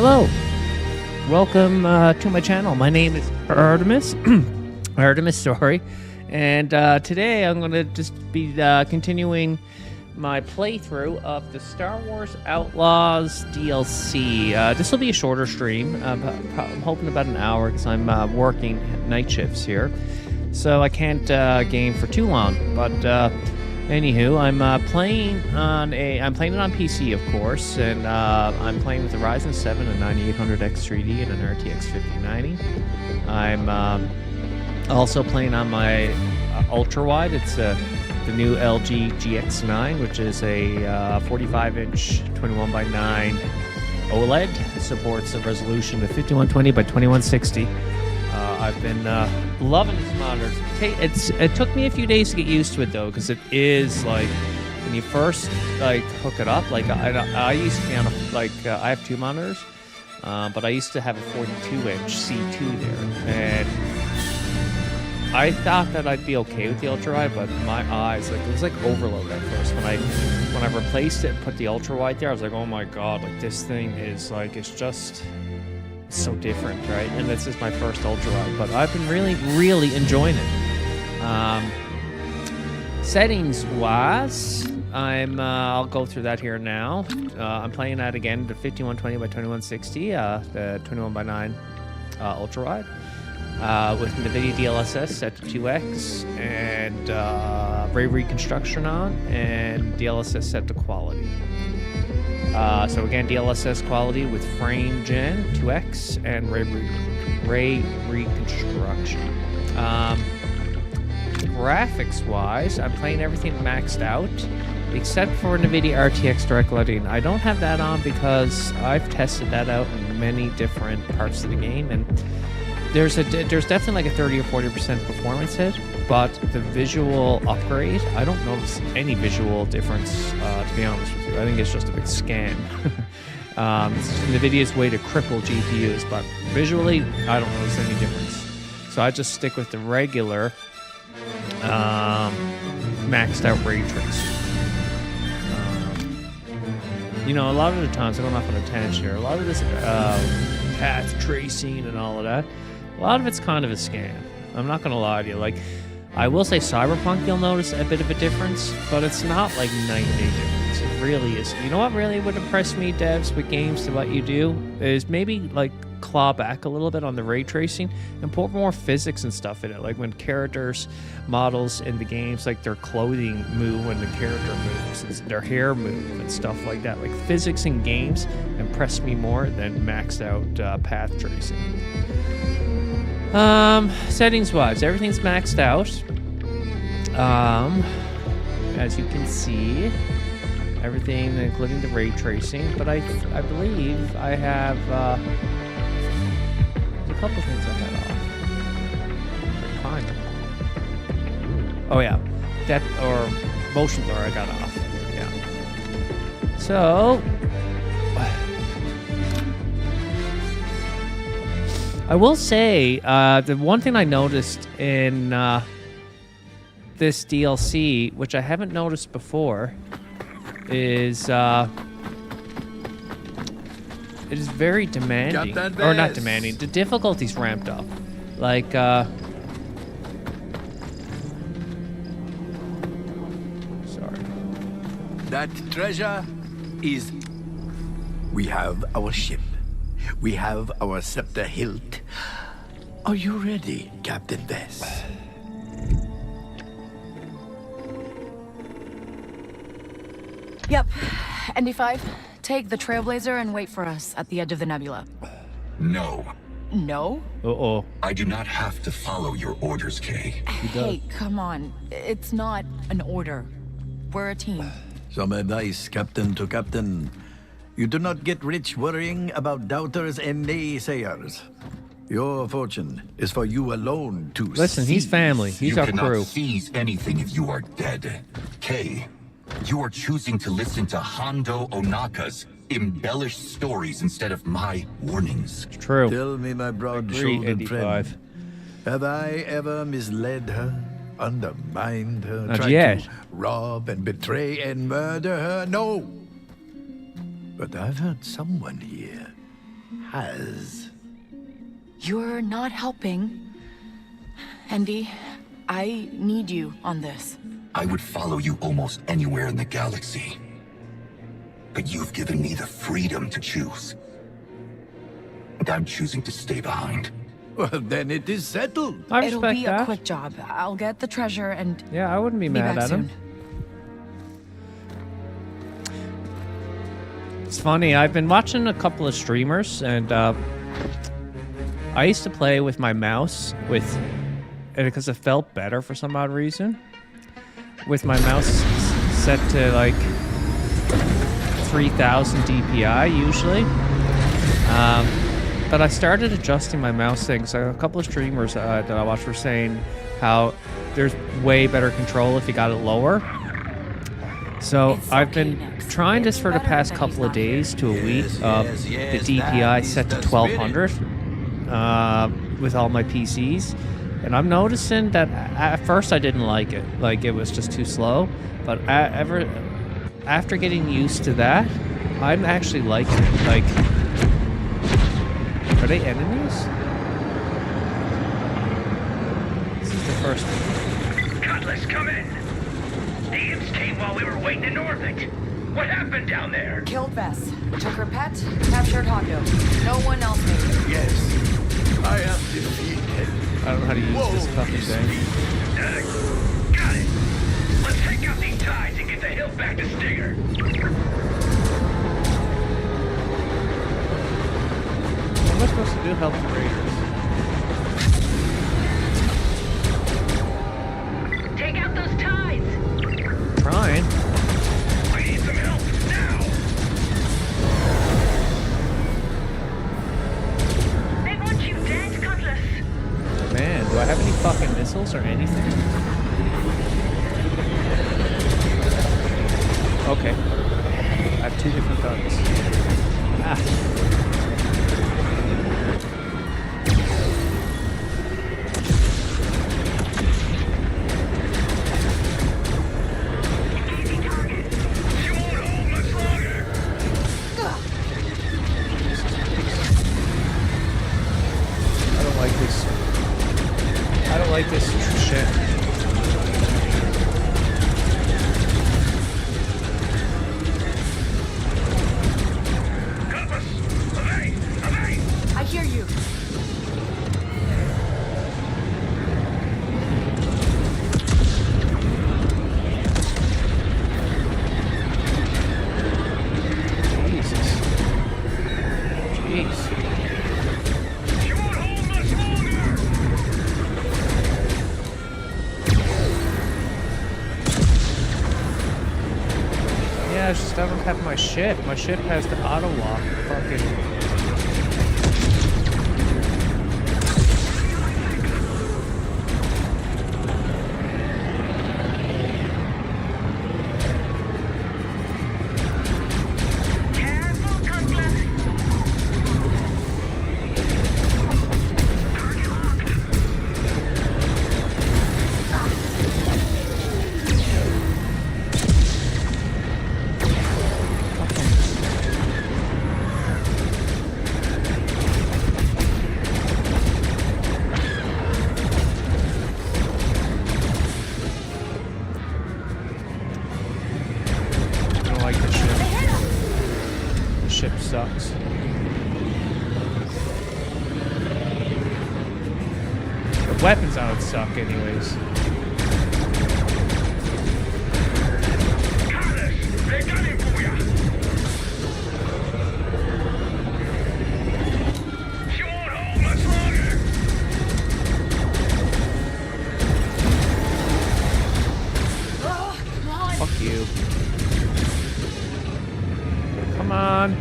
Hello, welcome to my channel. My name is Artemis, sorry, and today I'm going to just be continuing my playthrough of the Star Wars Outlaws DLC. This will be a shorter stream. I'm hoping about an hour because I'm working night shifts here, so I can't game for too long. But anywho, I'm playing it on PC, of course, and I'm playing with the Ryzen 7, a 9800X3D, and an RTX 5090. I'm also playing on my Ultrawide. It's the new LG GX9, which is a 45-inch 21:9 OLED. It supports a resolution of 5120 by 2160. I've been loving this monitor. It took me a few days to get used to it though, because it is like when you first hook it up. Like I used to be on I have two monitors, but I used to have a 42-inch C2 there, and I thought that I'd be okay with the Ultrawide, but my eyes, it was like overload at first. When I replaced it and put the Ultrawide there, I was like, oh my god, this thing is it's just so different, right? And this is my first Ultrawide, but I've been really enjoying it. Settings wise, I'll go through that here now. I'm playing that again, the 5120 by 2160, the 21:9 Ultrawide. With NVIDIA DLSS set to 2x, and ray reconstruction on, and DLSS set to quality. So again, DLSS quality with frame gen 2x and ray reconstruction. Graphics wise, I'm playing everything maxed out except for NVIDIA RTX Direct Lighting. I don't have that on because I've tested that out in many different parts of the game, and there's definitely like a 30 or 40% performance hit, but the visual upgrade, I don't notice any visual difference, to be honest with you. I think it's just a big scam. It's NVIDIA's way to cripple GPUs, but visually, I don't notice any difference. So I just stick with the regular maxed out ray tracing. A lot of the times, I'm going off on a tangent here, a lot of this path tracing and all of that, a lot of it's kind of a scam. I'm not going to lie to you. I will say Cyberpunk, you'll notice a bit of a difference, but it's not like night and day difference. It really is. You know what really would impress me, devs, with games to what you do, is maybe claw back a little bit on the ray tracing and put more physics and stuff in it. Like when characters, models in the games, their clothing move when the character moves, and their hair move and stuff like that. Physics in games impress me more than maxed out path tracing. Settings wise, everything's maxed out. As you can see, everything including the ray tracing, but I believe I have there's a couple things I had off. Kind of. Oh yeah, depth or motion blur I got off. Yeah. So I will say, the one thing I noticed in this DLC, which I haven't noticed before, is it is very demanding. Or not demanding, the difficulty's ramped up. Sorry. That treasure is... We have our ship. We have our scepter hilt. Are you ready, Captain Vess? Yep. ND5, take the Trailblazer and wait for us at the edge of the nebula. No. No? Uh-oh. I do not have to follow your orders, Kay. Hey, come on. It's not an order. We're a team. Some advice, Captain to Captain. You do not get rich worrying about doubters and naysayers. Your fortune is for you alone to Listen, he's family. He's our crew. You cannot seize anything if you are dead. Kay, you are choosing to listen to Hondo Onaka's embellished stories instead of my warnings. It's true. Tell me, my broad-shouldered friend, have I ever misled her, undermined her, Not tried yet. to rob and betray and murder her? No. But I've heard someone here has. You're not helping. Andy, I need you on this. I would follow you almost anywhere in the galaxy. But you've given me the freedom to choose. And I'm choosing to stay behind. Well, then it is settled. I It'll respect be that. a quick job. I'll get the treasure and Yeah, I wouldn't be be mad back at him. soon. It's funny, I've been watching a couple of streamers, and I used to play with my mouse because it felt better for some odd reason. With my mouse set to like 3000 DPI usually. But I started adjusting my mouse settings. A couple of streamers that I watched were saying how there's way better control if you got it lower. So It's I've okay, been Nix. trying this It's for the better past that couple he's of not here. days to a week Yes, of yes, the yes, DPI that set to is the 1200 with all my PCs. And I'm noticing that at first I didn't like it. Like, it was just too slow. But after getting used to that, I'm actually liking it. Like, are they enemies? This is the first one. Cutlass, come in! The imps came while we were waiting in orbit. What happened down there? Killed Vess. Took her pet, captured Hondo. No one else made it. Yes, I am defeated. I don't know how to use this Whoa, fucking thing. Got it. Let's take out these ties and get the hill back to Stinger. What am I supposed to do? Help the raiders. Take out those ties! Trying. I need some help now! They want you dead, Cutlass. Man, do I have any fucking missiles or anything? Okay. I have 2 different guns. Ah. You won't hold much longer! I don't like this. I don't like this shit. Cutlass! Evade! Evade! I hear you. Jesus. Jeez. You won't hold much longer! Yeah, it's just I don't have my ship. My ship has the auto lock. Fucking. Careful, Cutlass! Target locked! I don't like this ship. The ship sucks. The weapons on it suck, anyways. Cutlass! They got him for ya! You won't hold much longer! Come on. Fuck you. Come on.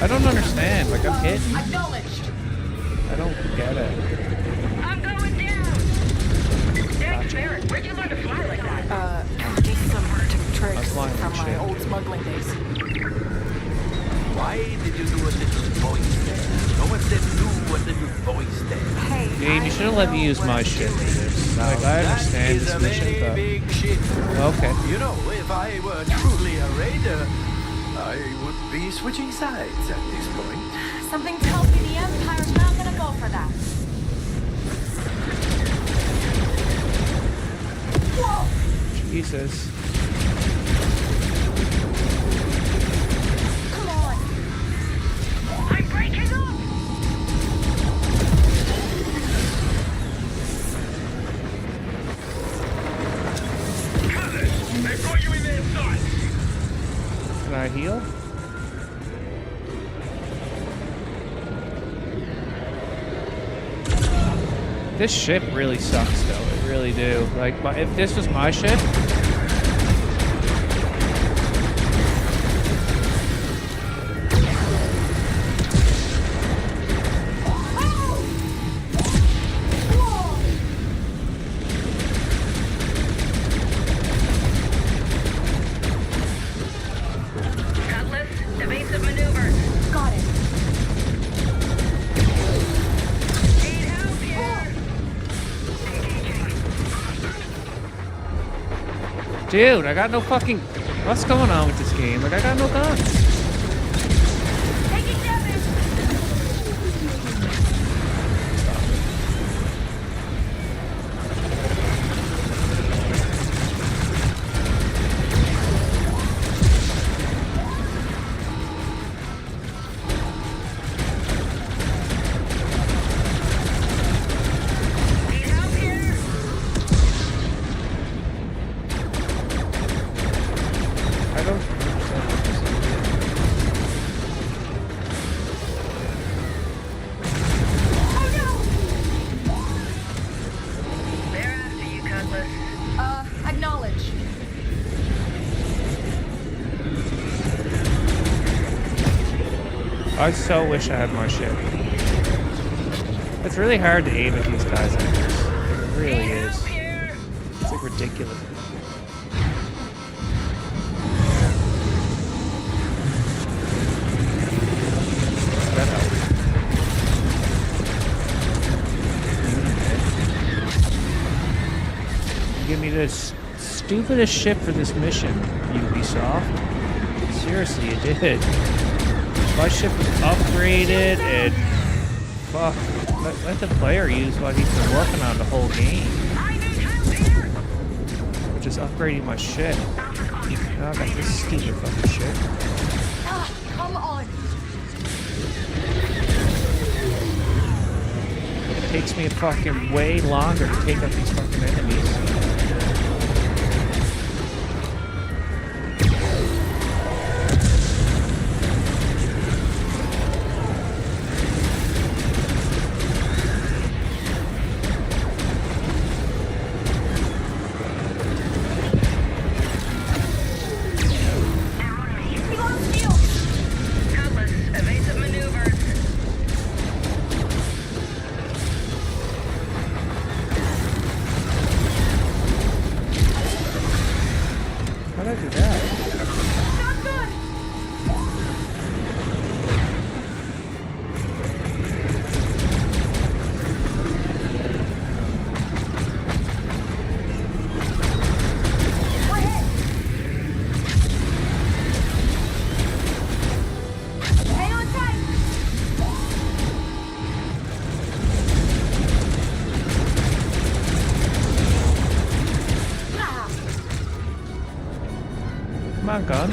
I don't understand. Like, I'm hitting. Acknowledged. I don't get it. I'm going down! Dang, Barrett, where'd you learn to fly like that? Just some tricks flying from with my shit. old smuggling days. Why did you do a little voice there? No one said do what little should have let me use my ship for this. Like, I understand this mission, but... Big ship. Okay. You know, if I were truly a raider, I would be switching sides at this point. Something tells me the Empire's not gonna go for that. Whoa! Jesus. Come on! I'm breaking up! Cutlass, they brought you in their sights! Can I heal? This ship really sucks, though. It really do. Like, if this was my ship... Cutlass, evasive maneuvers. Got it. Need help here! Dude, I got no fucking... What's going on with this game? Like, I got no guns. Taking damage! Need help here! I don't understand what this They're after you, Cutlass. Acknowledge. is. I so wish I had my ship. It's really hard to aim at these guys like this. It really Need is. help here! It's like ridiculous. That helps. You give me this stupidest ship for this mission, Ubisoft. Seriously, you did. My ship was upgraded and fuck. Let the player use what he's been working on the whole game. I need help here! Which is upgrading my ship. Now I got this stupid fucking ship. Come on! It takes me a fucking way longer to take out these fucking enemies. He lost fuel! Cutlass, evasive maneuvers. How'd I do that? Not good! We're hit! Hang on tight! Ah! Come on, gun.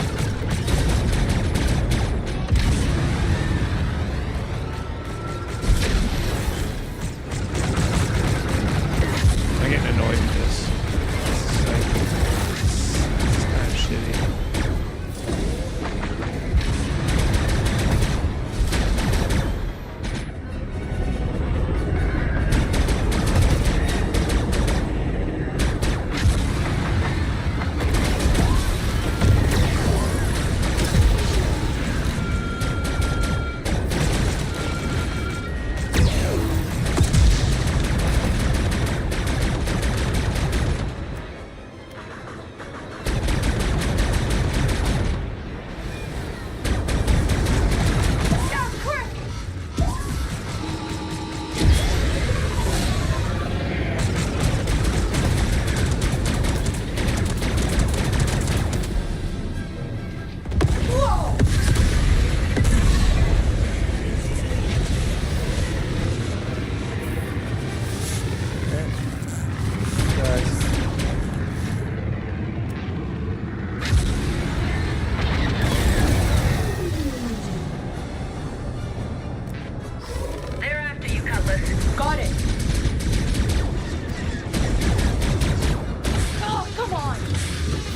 I'm getting annoyed with this. It's kind of shitty.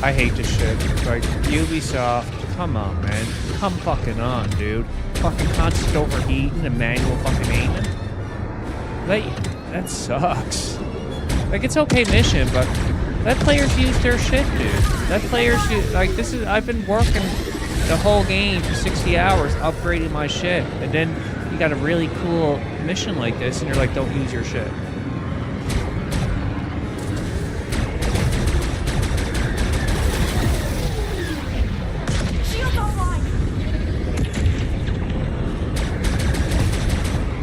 I hate this shit. Like, Ubisoft, come on, man. Come fucking on, dude. Fucking constant overheating and manual fucking aiming. That sucks. Like, it's okay mission, but let players use their shit, dude. Let players use, like, I've been working the whole game for 60 hours upgrading my shit, and then you got a really cool mission like this, and you're like, don't use your shit. Shield online.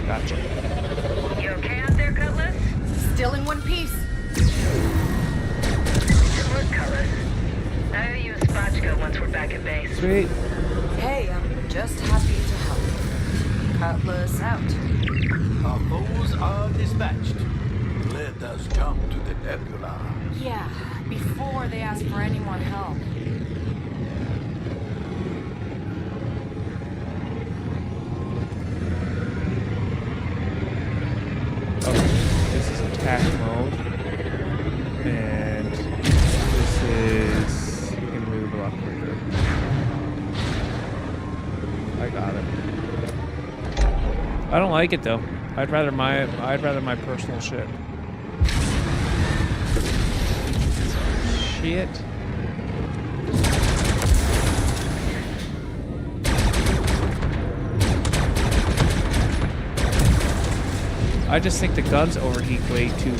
Gotcha. You okay out there, Cutlass? Still in one piece. Look, Cutlass. I owe you a spotchka once we're back at base. Sweet. Hey, I'm just happy to help. Cutlass out. Our foes are dispatched. Let us jump to the nebula. Yeah, before they ask for any more help. Okay, this is attack mode. And this is... You can move a lot quicker. I got it. I don't like it though. I'd rather my personal shit. Shit. I just think the guns overheat way too.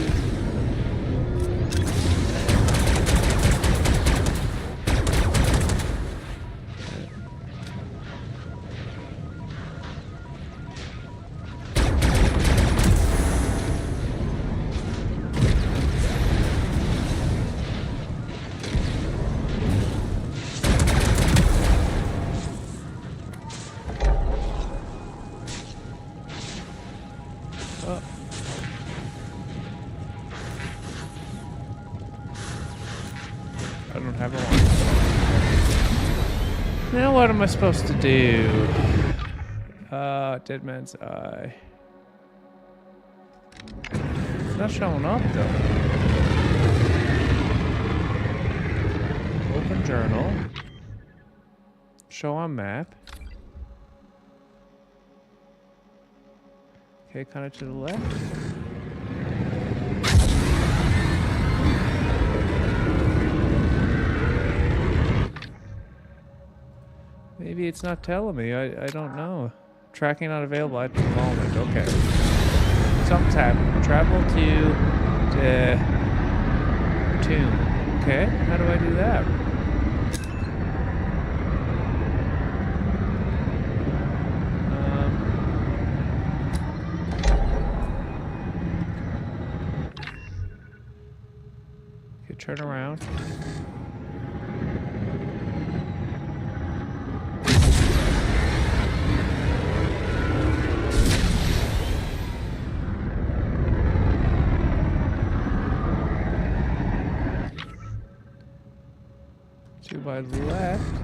I don't have a one. Now what am I supposed to do? Dead Man's Eye. It's not showing up though. Open journal. Show on map. Okay, kind of to the left. Maybe it's not telling me. I don't know. Tracking not available at the moment. Okay. Something's happening. Travel to the tomb. Okay. How do I do that? Okay, turn around. To my left.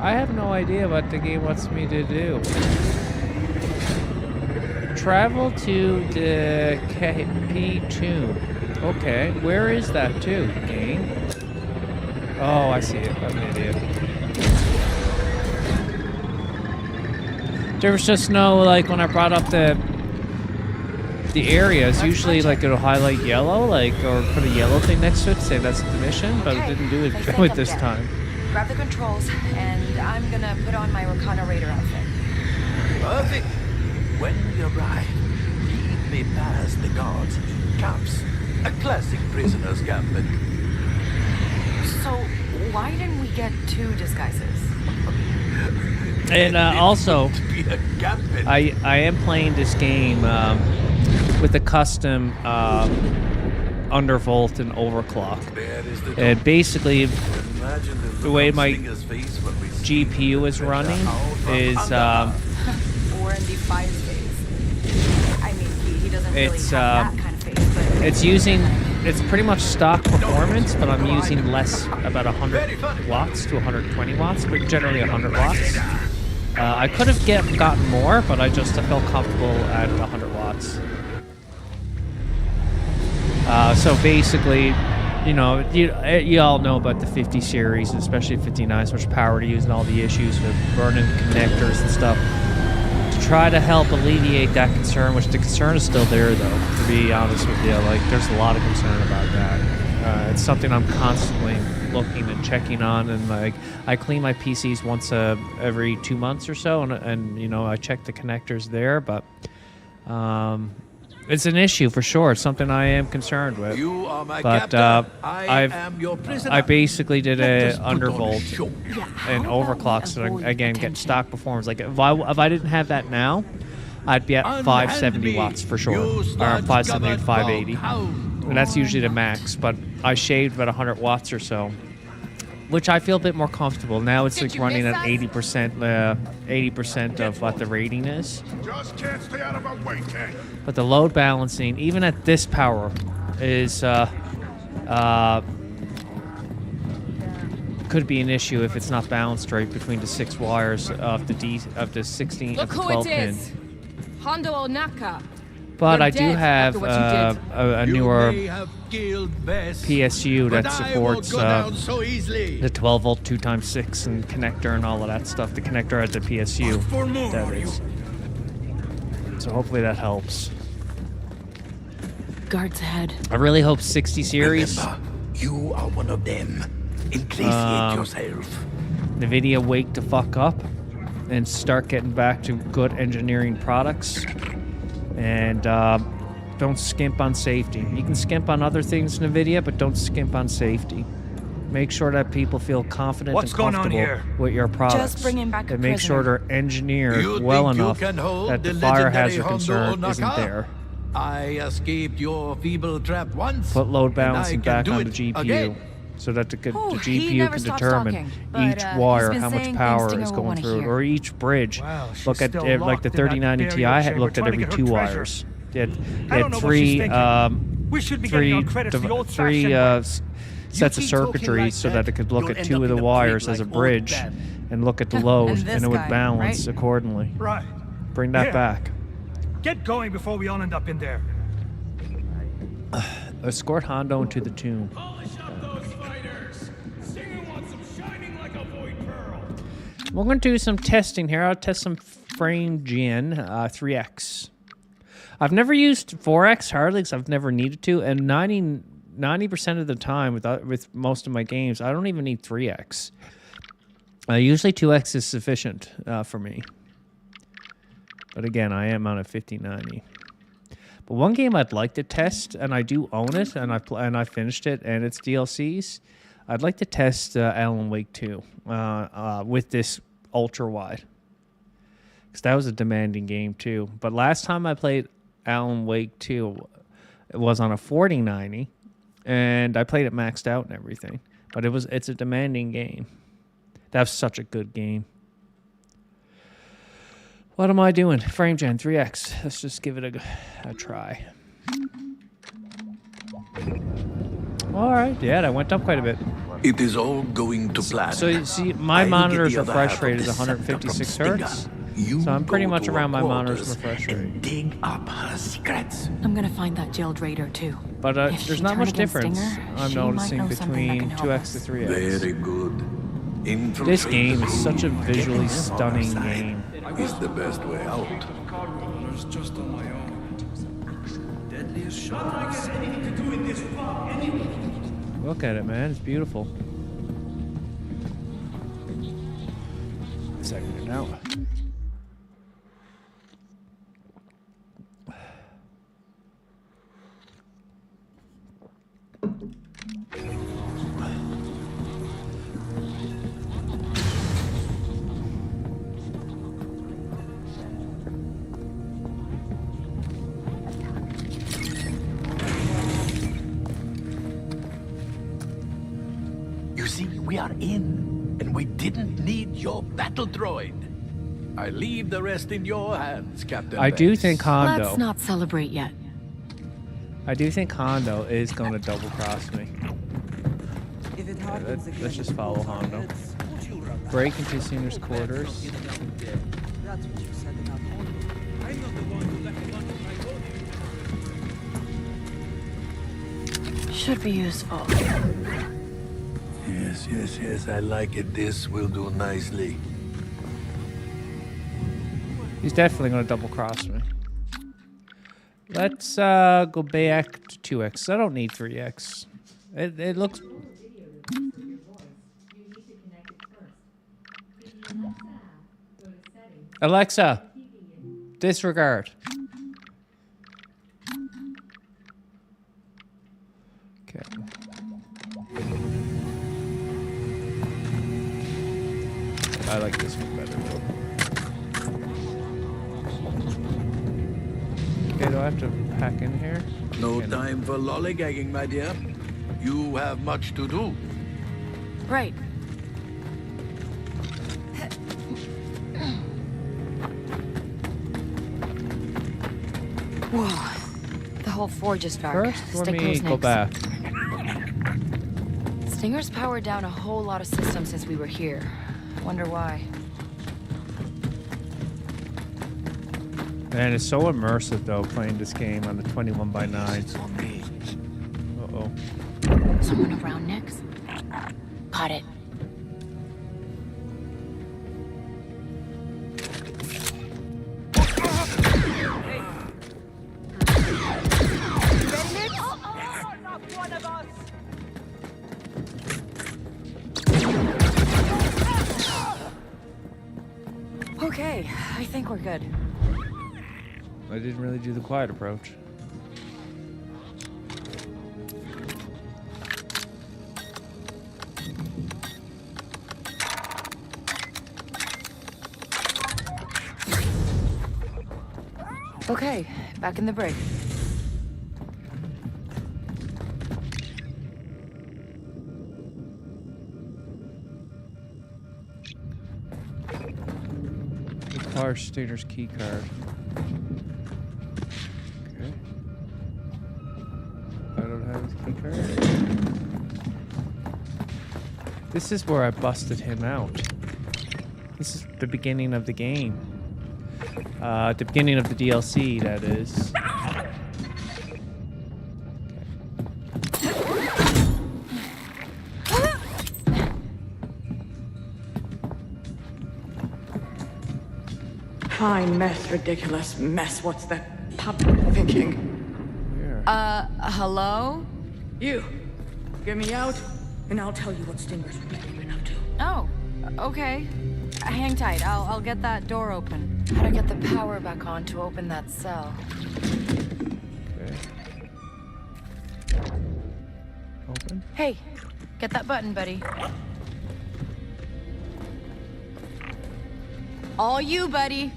I have no idea what the game wants me to do. Travel to the KP tomb. Okay, where is that to, game? Oh, I see it. I'm an idiot. There was just no, like, when I brought up the areas, usually, like, it'll highlight yellow, like, or put a yellow thing next to it to say that's the mission, but it didn't do it with this time. Grab the controls, and I'm gonna put on my Recon Raider outfit. Perfect. When we arrive, lead me past the guards in cuffs. A classic prisoner's gambit. So, why didn't we get two disguises? And also, Be a gambit. I am playing this game with a custom undervolt and overclock. There is the And basically, Imagine the way my Slinger's face when we see GPU is running is Or in D5's face. I mean, he doesn't really It's, have that kind of face, but... it's pretty much stock performance, but I'm using less, about 100 watts to 120 watts, but generally 100 watts. I could have gotten more, but I felt comfortable at 100 watts. So basically, you know, you all know about the 50 series, especially 59, so much power to use and all the issues with burning connectors and stuff. To try to help alleviate that concern, which the concern is still there, though, to be honest with you. Like, there's a lot of concern about that. It's something I'm constantly looking and checking on, and like I clean my PCs once every 2 months or so, and you know, I check the connectors there, but it's an issue for sure. It's something I am concerned with. You are my but captain. I am your prisoner. I basically did Let a us put on a undervolt show. and overclock, so that, again, get stock performance. Like if I didn't have that now, I'd be at 570 watts for sure, or 570 to 580. And that's usually the max, but I shaved about 100 watts or so, which I feel a bit more comfortable. Now it's like running at 80% of what the rating is. Just can't stay out of our way, Tank. But the load balancing, even at this power, is could be an issue if it's not balanced right between the 6 wires of the 16 Look of the who 12 it pin. is. Hondo Onaka. But You're I do dead have after what you a You newer may have killed Bess, PSU but that I supports won't go down so easily. the 12 volt 2x6 and connector and all of that stuff. The connector at the PSU, For more, that are you? is. So hopefully that helps. Guards ahead. I really hope 60 series, Remember, you are one of them. Ingratiate yourself. NVIDIA wake the fuck up and start getting back to good engineering products. And don't skimp on safety. You can skimp on other things in NVIDIA, but don't skimp on safety. Make sure that people feel confident What's and going on comfortable here? with your products. Just bringing back a and make sure prisoner. they're engineered You well think you enough can hold that the the fire legendary hazard Hondo concern isn't Onaka? there. I escaped your feeble trap once. Put load and I balancing can back do on it the GPU. again. So that the He GPU never can stops determine talking, but, each he's wire, been how much saying power things is Stinger will going wanna through it, hear. or each bridge. Wow, she's Look at still like locked the in that 3090 Ti burial had chamber looked at trying to every get her 2 treasure. wires. They had I don't know what she's three thinking. We should be getting our credit for the old-fashioned way. sets of keep talking circuitry like so that, that it could look you'll at end 2 up of the in a wires pig as a like old bridge Ben. and look at the load, And and this it would guy, balance right? accordingly. Right. Bring that Yeah. back. Get going before we all end up in there. Escort Hondo into the tomb. Polish up those fighters. Stinger wants them shining like a void pearl. We're going to do some testing here. I'll test some frame gen 3X. I've never used 4X hardly because I've never needed to, and 90% of the time with most of my games, I don't even need 3X. Usually 2X is sufficient for me. But again, I am on a 5090. But one game I'd like to test, and I do own it, and I finished it, and it's DLCs. I'd like to test Alan Wake 2 with this ultra-wide. Because that was a demanding game too. But last time I played Alan Wake 2, it was on a 4090, and I played it maxed out and everything. But it's a demanding game. That was such a good game. What am I doing? Frame gen 3X. Let's just give it a try. All right, yeah, that went up quite a bit. It is all going to plan. So you see, my I'll monitor's get the other refresh half of rate is this scepter from 156 Stinger. hertz. You So I'm pretty go much to around her my monitor's quarters refresh rate. and dig up her secrets. I'm gonna find that jailed raider too. But If there's she not turned much against difference Stinger, I'm she might noticing know something that between can help 2X us. to 3X. Very good. This game is such a Get visually on our stunning side. game. Is the best way out. There's just on my own. Deadliest shot. I got anything to do with this fuck anyway. Look at it, man. It's beautiful. Second it out. You see, we are in, and we didn't need your battle droid. I leave the rest in your hands, Captain. I do Bess. think Hondo. Let's not celebrate yet. I do think Hondo is going to double cross me. If it happens again, Let's just follow Hondo. Break into Singer's quarters. That's what you said about Hondo. I'm not the one who left the money I told you. Should be useful. Yes, I like it. This will do nicely. He's definitely going to double cross me. Let's go back to 2x. I don't need 3x. It looks... Alexa, disregard. Okay. I like this one better though. Okay, do I have to pack in here? No Okay, time for lollygagging, my dear. You have much to do. Right. Whoa. The whole forge is dark. First, let Stay me close, go Nix. back. Stinger's powered down a whole lot of systems since we were here. Wonder why. Man, it's so immersive though, playing this game on the 21x9. It's on me. Uh-oh. Someone around, Nix? Got it. Okay, I think we're good. I didn't really do the quiet approach. Okay, back in the brig. Car Stater's key card. Okay. I don't have his key card. This is where I busted him out. This is the beginning of the game. The beginning of the DLC, that is. Fine mess, ridiculous mess. What's that pup thinking? Where? Hello? You, get me out, and I'll tell you what Stinger's really been up to. Oh, okay. Hang tight. I'll get that door open. How to get the power back on to open that cell? Okay. Open. Hey, get that button, buddy. All you, buddy.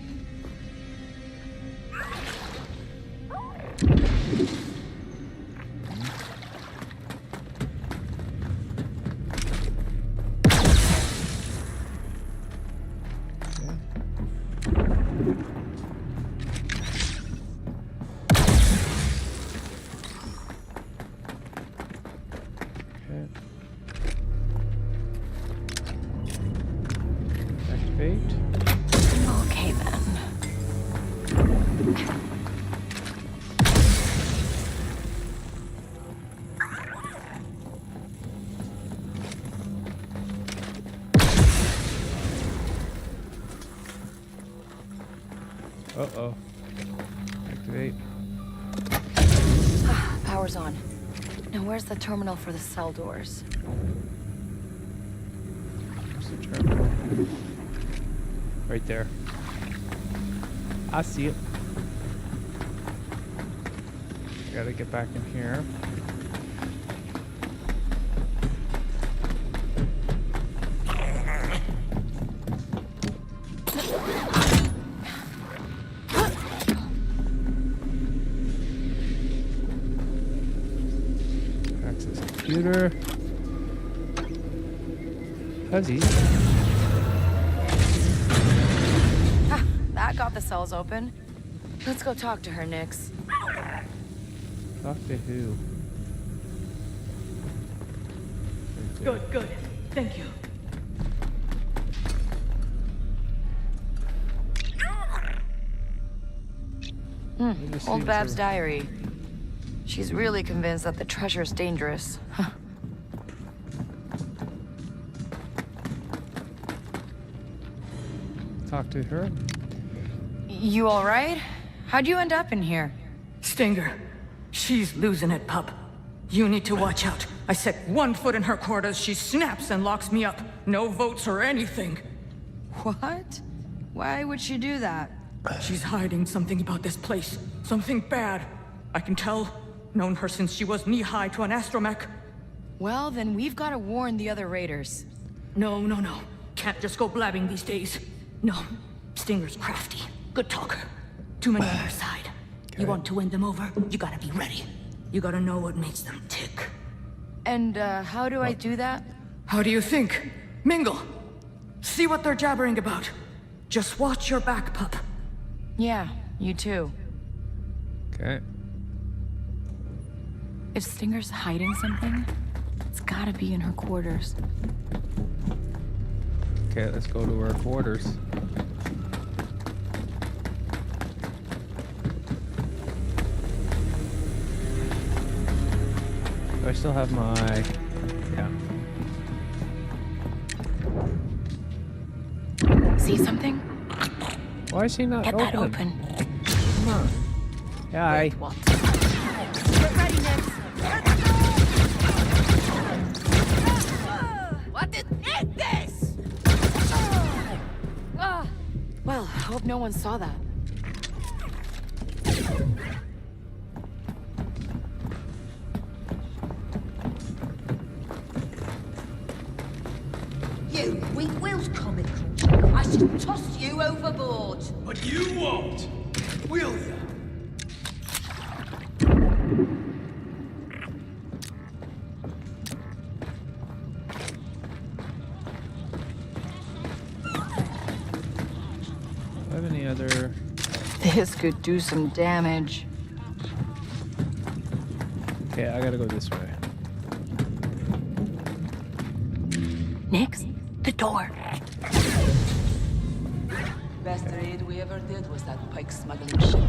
Activate. Okay, then. Uh-oh. Activate. Power's on. Now where's the terminal for the cell doors? Where's the terminal? Right there. I see it. Gotta get back in here. Access computer. That's easy. That got the cells open. Let's go talk to her, Nix. Talk to who? Good, good. Thank you. Old Bab's diary. She's really convinced that the treasure's dangerous. Huh. Talk to her. You all right? How'd you end up in here? Stinger. She's losing it, pup. You need to watch out. I set 1 foot in her quarters, she snaps and locks me up. No votes or anything. What? Why would she do that? She's hiding something about this place. Something bad. I can tell. Known her since she was knee-high to an astromech. Well, then we've got to warn the other raiders. No. Can't just go blabbing these days. No. Stinger's crafty. Good talker. Too many on her side. You want to win them over, you gotta be ready. You gotta know what makes them tick. And, how do I do that? How do you think? Mingle. See what they're jabbering about. Just watch your back, pup. Yeah, you too. Okay. If Stinger's hiding something, it's gotta be in her quarters. Okay, let's go to our quarters. Do I still have my... Yeah. See something? Why is he not Get open? that open. Come on. Yeah, I... What? Get ready, Nix. What is this? Well, hope no one saw that. You weak wheels comic creature. I should toss you overboard. But you won't, will ya? Do I have any other... This could do some damage. Okay, I gotta go this way. Nix, the door. Best raid we ever did was that pike smuggling ship.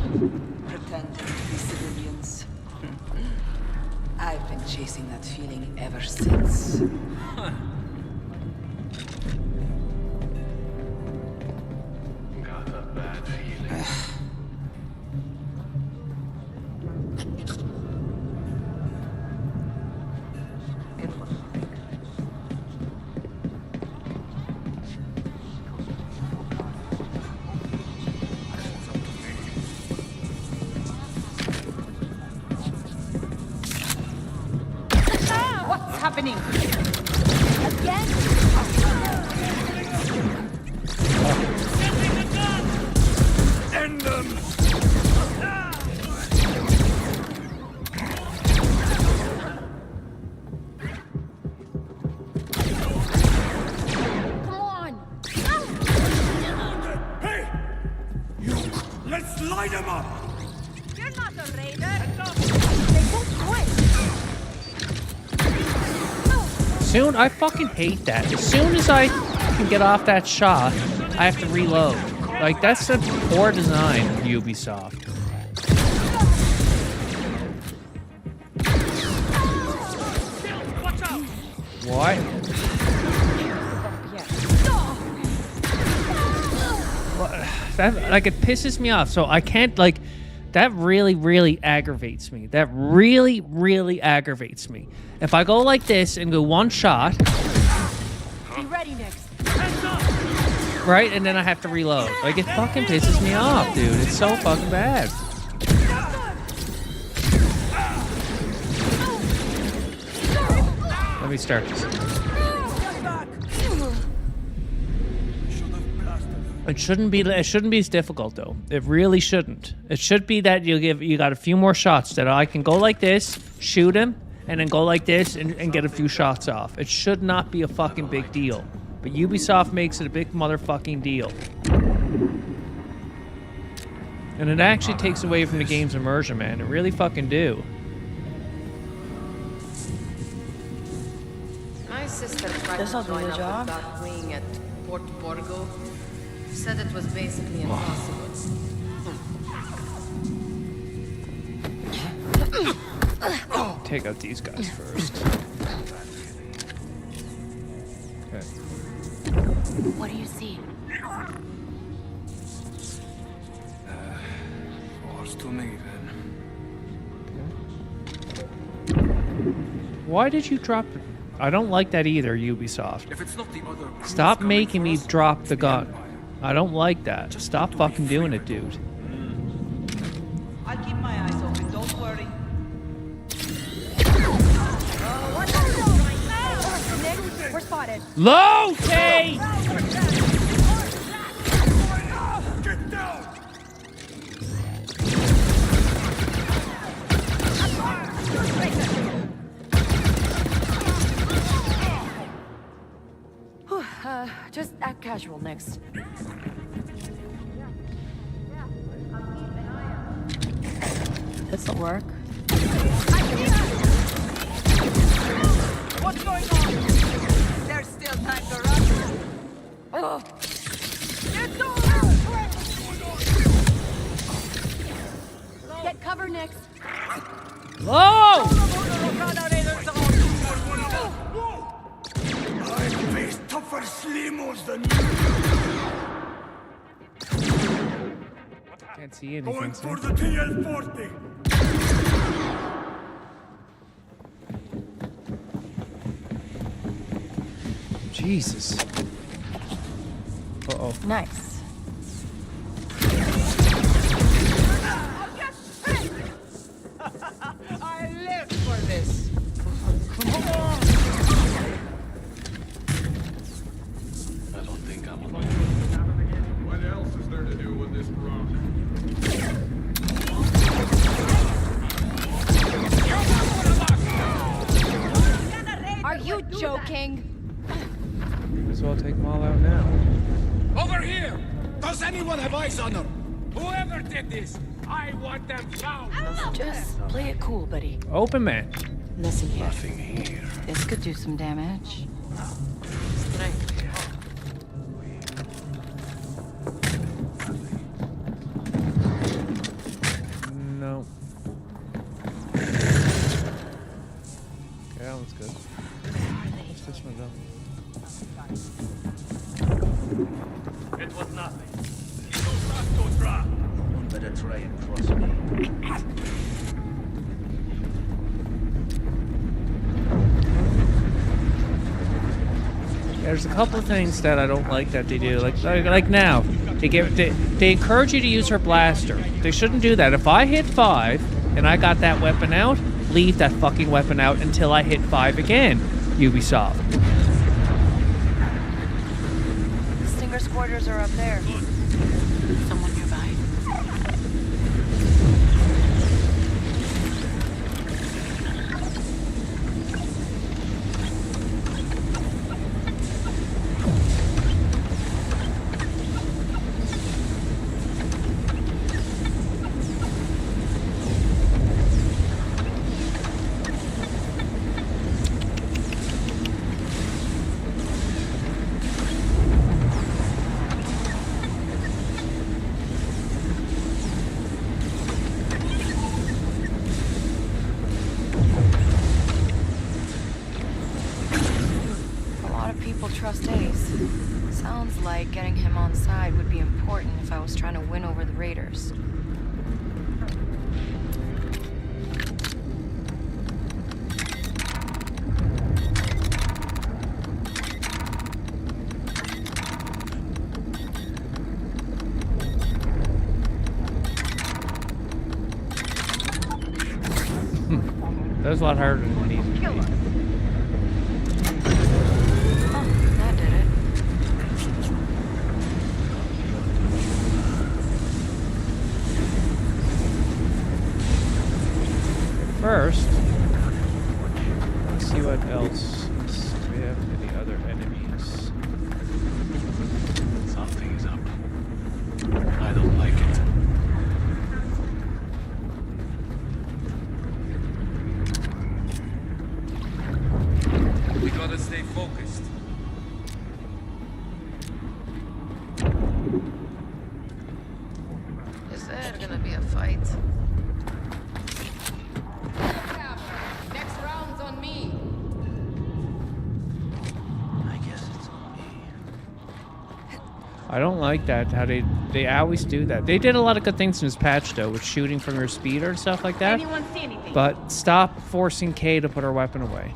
Pretending to be civilians. I've been chasing that feeling ever since. Got a bad feeling. What's happening? End them! Come on. Hey! You! Let's light him up! You're not a raider. They won't quit. Soon, I fucking hate that. As soon as I can get off that shot, I have to reload. Like, that's a poor design of Ubisoft. What? That, like, it pisses me off. So I can't, like, that really, really aggravates me. That really, really aggravates me. If I go like this and go one shot, Be ready, Nix. right, and then I have to reload. Like, it fucking pisses me off, dude. It's so fucking bad. Let me start this. It shouldn't be as difficult though. It really shouldn't. It should be that you got a few more shots that I can go like this, shoot him, and then go like this and get a few shots off. It should not be a fucking big deal. But Ubisoft makes it a big motherfucking deal. And it actually takes away from the game's immersion, man. It really fucking do. My sister tried This'll to do join the up job. with that wing at Port Borgo. Said it was basically impossible. Take out these guys first. Okay. What do you see? What's to me then? Why did you drop it? I don't like that either, Ubisoft. If it's not the other crews Stop coming making for me us, drop it's the gun. Empire. I don't like that. Stop fucking doing it, dude. I'll keep my eyes open, don't worry. Nick, we're spotted. Low-K! Get down! Just act casual next. This'll work. What's going on? There's still time to run. Oh, It's over! Get cover, Nick. Low! I face tougher slimos than you. Can't see Going anything. for So. the TL-40. Jesus. Uh-oh. nice. I live for this. I don't think I'm alone. What else is there to do with this run? Are you joking? Might as well take them all out now. Over here! Does anyone have eyes on them? Whoever did this, I want them found! Just play it cool, buddy. Open man. Listen here. Nothing here. This could do some damage. No. Okay, that one's good. What's this one though? It was nothing. You don't have to drop. One better try and cross me. There's a couple of things that I don't like that they do. Like now, they encourage you to use her blaster. They shouldn't do that. If I hit 5 and I got that weapon out, leave that fucking weapon out until I hit 5 again, Ubisoft. Stinger's quarters are up there. Someone nearby? Trust Ace. Sounds like getting him on side would be important if I was trying to win over the Raiders. That was a lot harder than it needed to be. That did it. First, let's see what else. Do we have any other enemies? Something's up. I don't like it. We gotta stay focused. Is there gonna be a fight? I don't like that, how they always do that. They did a lot of good things in this patch, though, with shooting from your speeder and stuff like that. Anyone see anything? But stop forcing Kay to put her weapon away.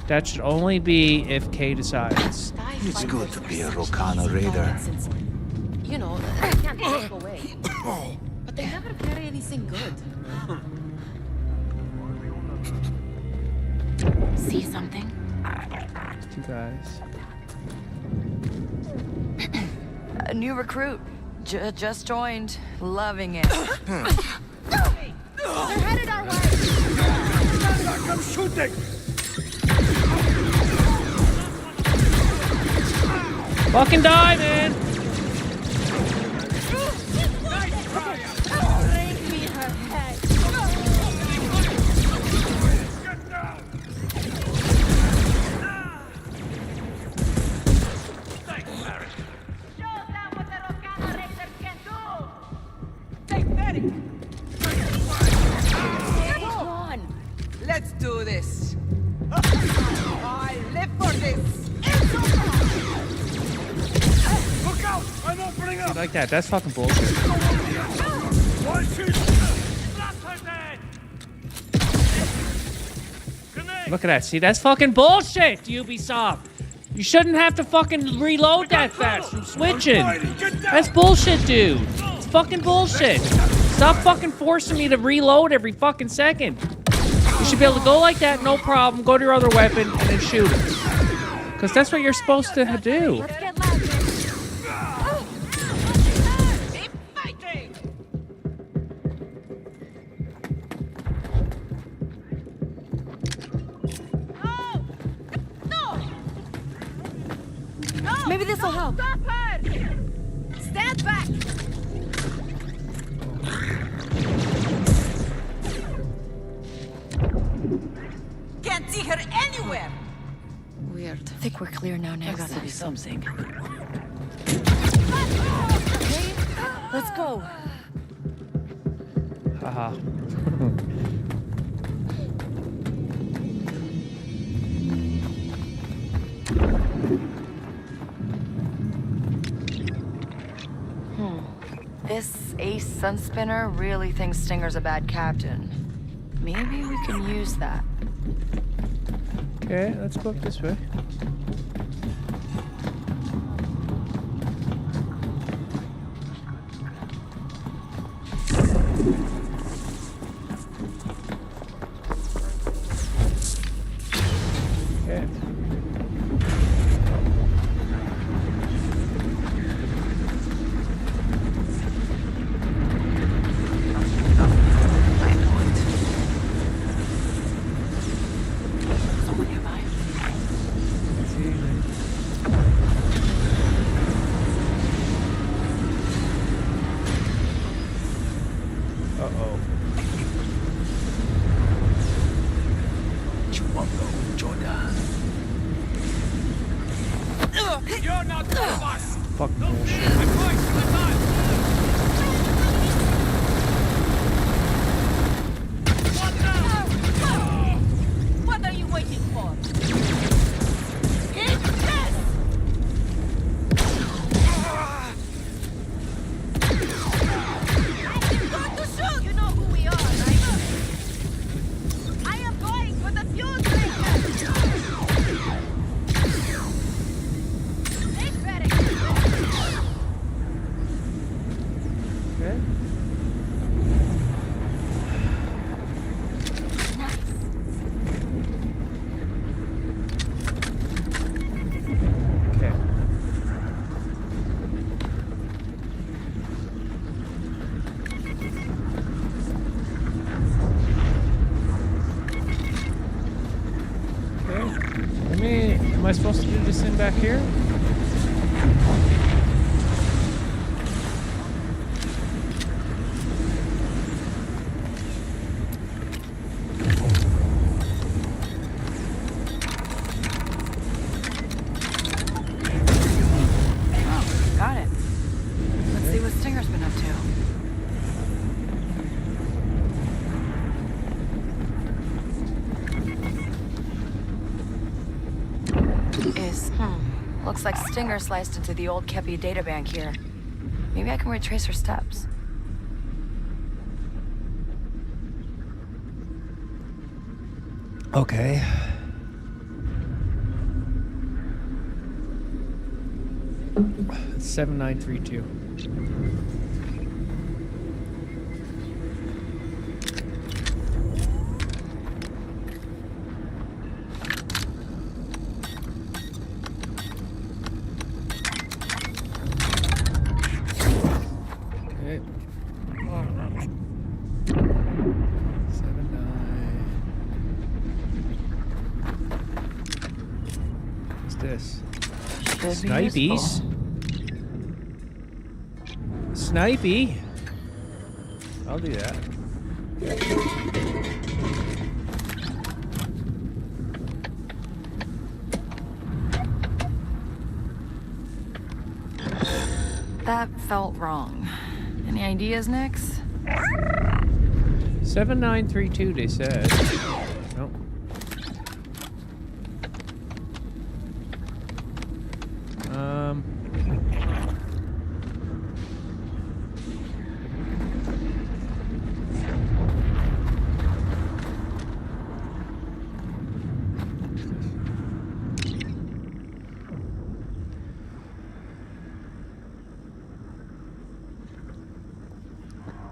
That should only be if Kay decides. It's good to be a Rokana raider. You know, they can't walk away. But they never carry anything good. See something? Two guys. A new recruit. Just joined. Loving it. They're headed our way. I'm shooting! Fucking die, man! Bring me her head. Show them what the Rokana Raiders can do. Take 30. Come on. Let's do this. I live for this. Look out! I'm opening up! Like that. That's fucking bullshit. One shoot! Look at that. See, that's fucking bullshit, Ubisoft. You shouldn't have to fucking reload that fast from switching. That's bullshit, dude. It's fucking bullshit. Stop fucking forcing me to reload every fucking second. You should be able to go like that, no problem, go to your other weapon, and then shoot it. Because that's what you're supposed to do. Let's get loud. Keep fighting. Maybe this will help. Stop her! Stand back! Can't see her anywhere. Weird. I think we're clear now, Nix. There gotta be something. Okay, let's go. Haha. This ace sunspinner really thinks Stinger's a bad captain. Maybe we can use that. Okay, let's go up this way. Okay. Uh-oh. Chumbo, Jordan. You're not the boss! Fuck bullshit. I'm going to the time! What are you waiting for? Eat this! Going to shoot! You know who we are, right? I am going for the fuel breaker! It's ready! Okay. Okay. Okay. Am I supposed to do this thing back here? Got it. Let's see what Stinger's been up to. Looks like Stinger sliced into the old Kepi databank here. Maybe I can retrace her steps. Okay. It's 7932. Okay. 79. What's this? Snipies? Snipey? I'll do that. That felt wrong. Any ideas, Nix? 7932, they said. Nope.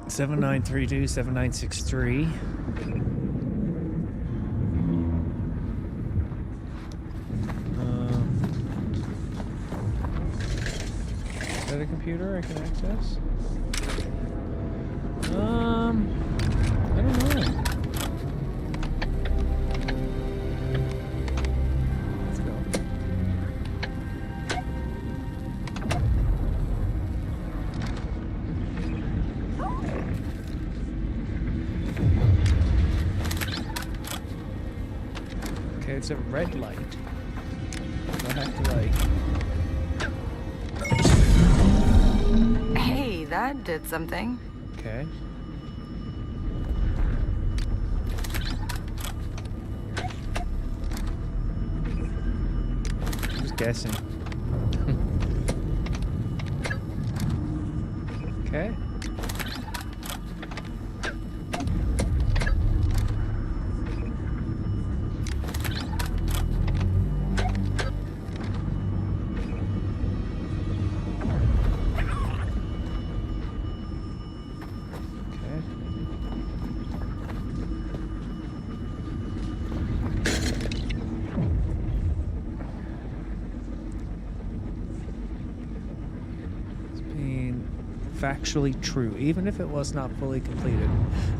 Seven 7932, 7963. Is that a computer I can access? I don't know. Let's go. Okay, it's a red light. I have to like. Hey, that did something. Okay. Just guessing. Okay. Factually true, even if it was not fully completed.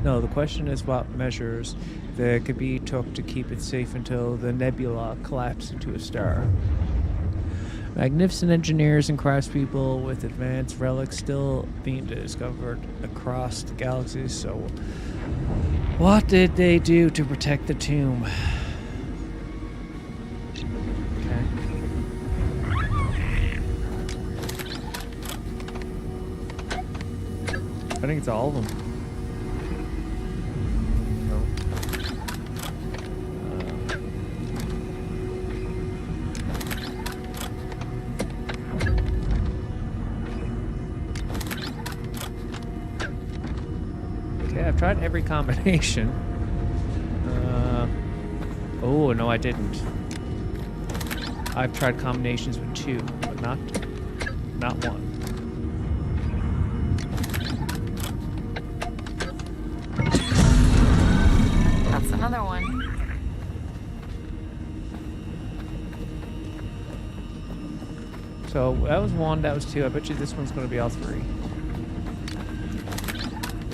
No, the question is what measures there could be took to keep it safe until the nebula collapsed into a star. Magnificent engineers and craftspeople with advanced relics still being discovered across the galaxy, so what did they do to protect the tomb? I think it's all of them. No. Okay, I've tried every combination. Oh, no, I didn't. I've tried combinations with 2, but not 1. Another one. So that was 1, that was 2. I bet you this one's going to be all 3.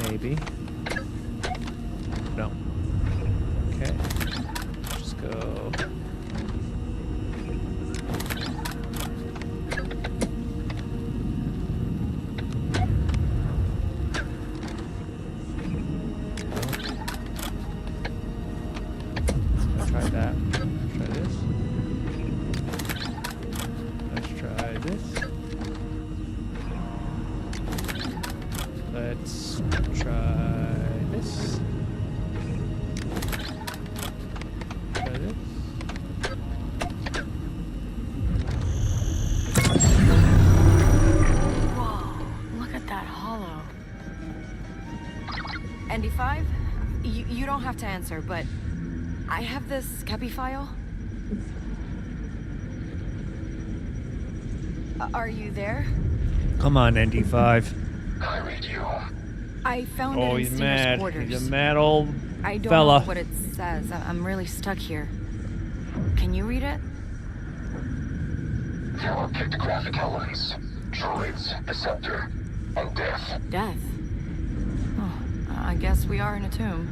Maybe. No. Okay. Just go. ND5? You don't have to answer, but I have this Kepi file. Are you there? Come on, ND5. I read you. I found it Oh, in he's Stinger's mad. quarters. He's a mad old I don't fella. know what it says. I'm really stuck here. Can you read it? There are pictographic elements, droids, the scepter, and death. Death. Oh, I guess we are in a tomb.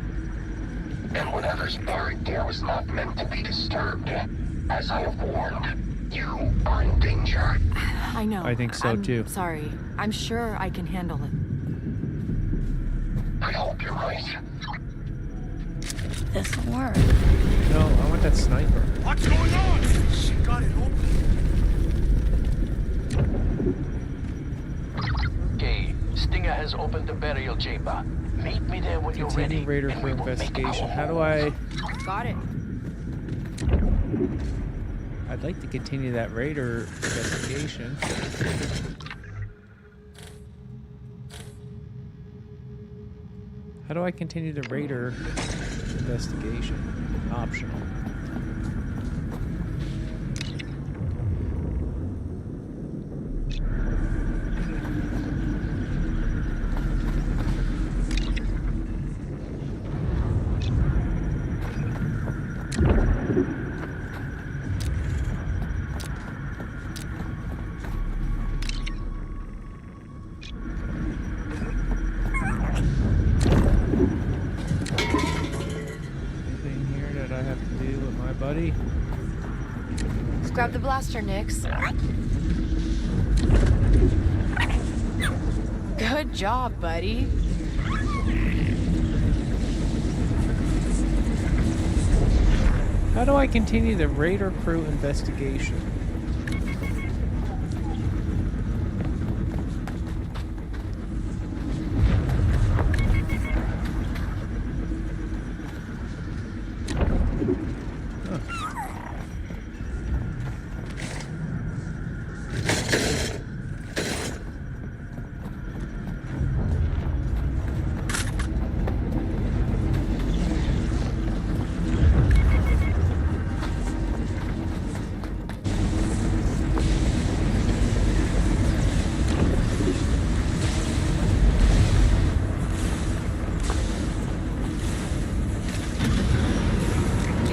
And whatever's buried there was not meant to be disturbed. As I have warned, you are in danger. I know. I think so, I'm too. Sorry. I'm sure I can handle it. I hope you're right. This'll work. No, I want that sniper. What's going on? She got it open. Okay, Stinger has opened the burial chamber. Meet me there when you're ready. Continue Raider and for we will make investigation. our How do move. I... Got it. I'd like to continue that Raider investigation. How do I continue the Raider investigation? Optional. Anything here that I have to do with my buddy? Grab the blaster, Nix. Good job, buddy. How do I continue the Raider crew investigation?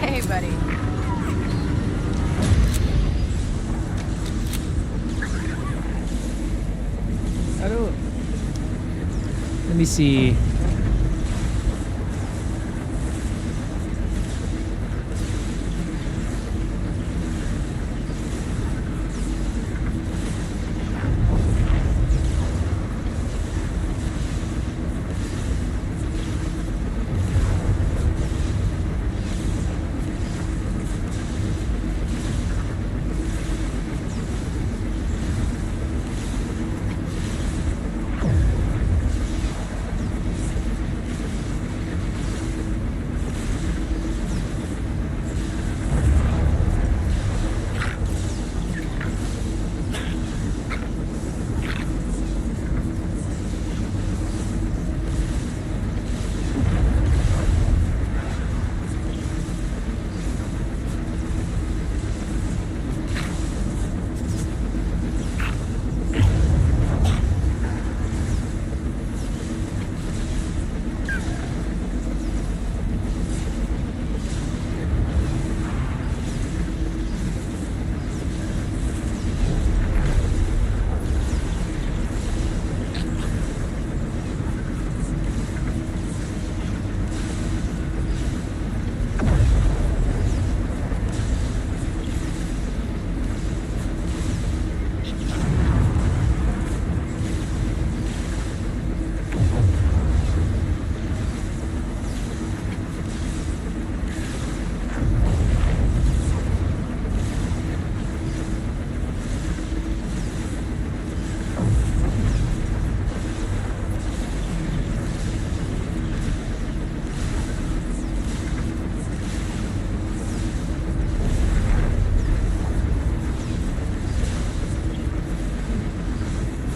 Hey, buddy. How do... Let me see.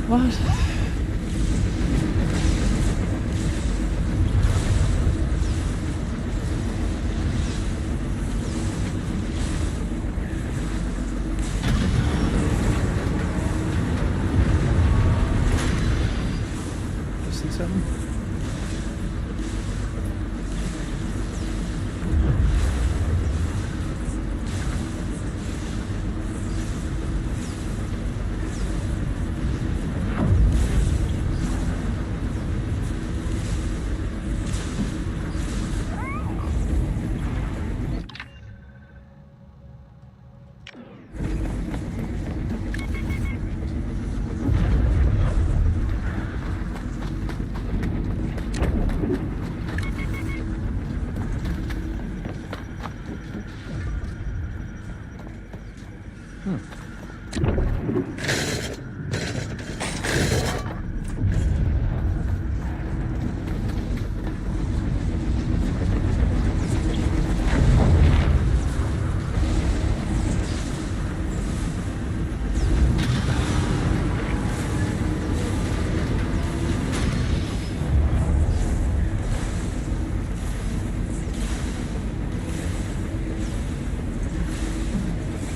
What? missing something?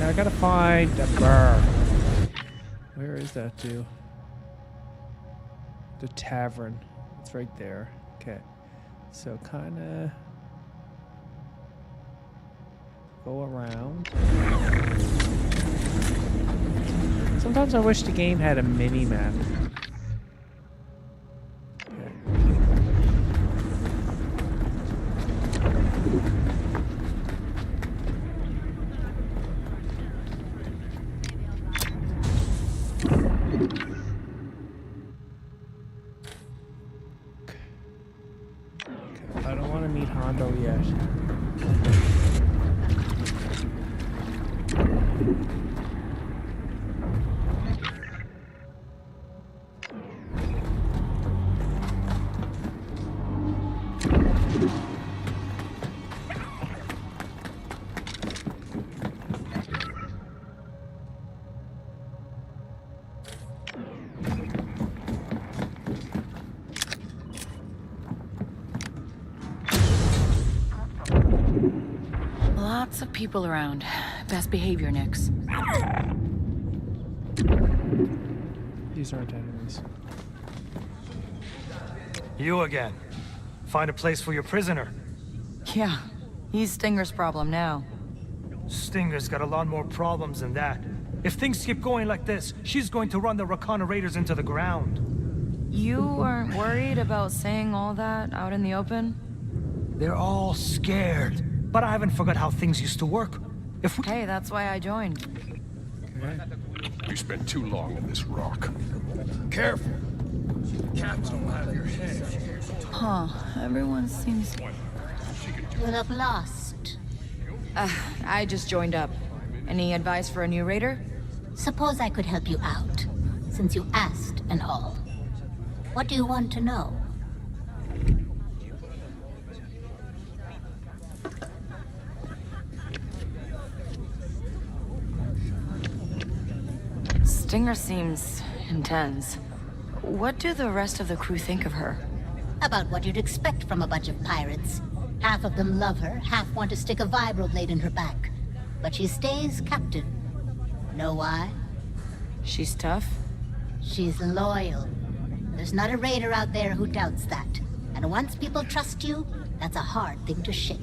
I gotta find the bar. Where is that, dude? The tavern. It's right there. Okay. So kinda go around. Sometimes I wish the game had a mini map. I don't want to meet Hondo yet. Lots of people around. Best behavior, Nix. These aren't enemies. You again. Find a place for your prisoner. Yeah, he's Stinger's problem now. Stinger's got a lot more problems than that. If things keep going like this, she's going to run the Rakana Raiders into the ground. You aren't worried about saying all that out in the open? They're all scared. But I haven't forgot how things used to work. Hey, that's why I joined. Okay. You spent too long in this rock. Careful. Cats don't have your head. Huh, everyone seems... You look lost. I just joined up. Any advice for a new raider? Suppose I could help you out, since you asked and all. What do you want to know? Stinger seems intense. What do the rest of the crew think of her? About what you'd expect from a bunch of pirates. Half of them love her, half want to stick a vibroblade in her back. But she stays captain. Know why? She's tough? She's loyal. There's not a raider out there who doubts that. And once people trust you, that's a hard thing to shake.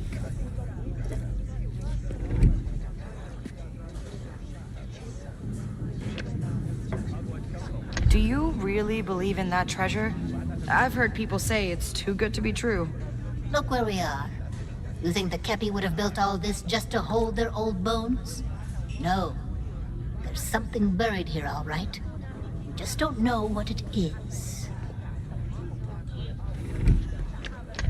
Do you really believe in that treasure? I've heard people say it's too good to be true. Look where we are. You think the Kepi would have built all this just to hold their old bones? No. There's something buried here, all right. You just don't know what it is.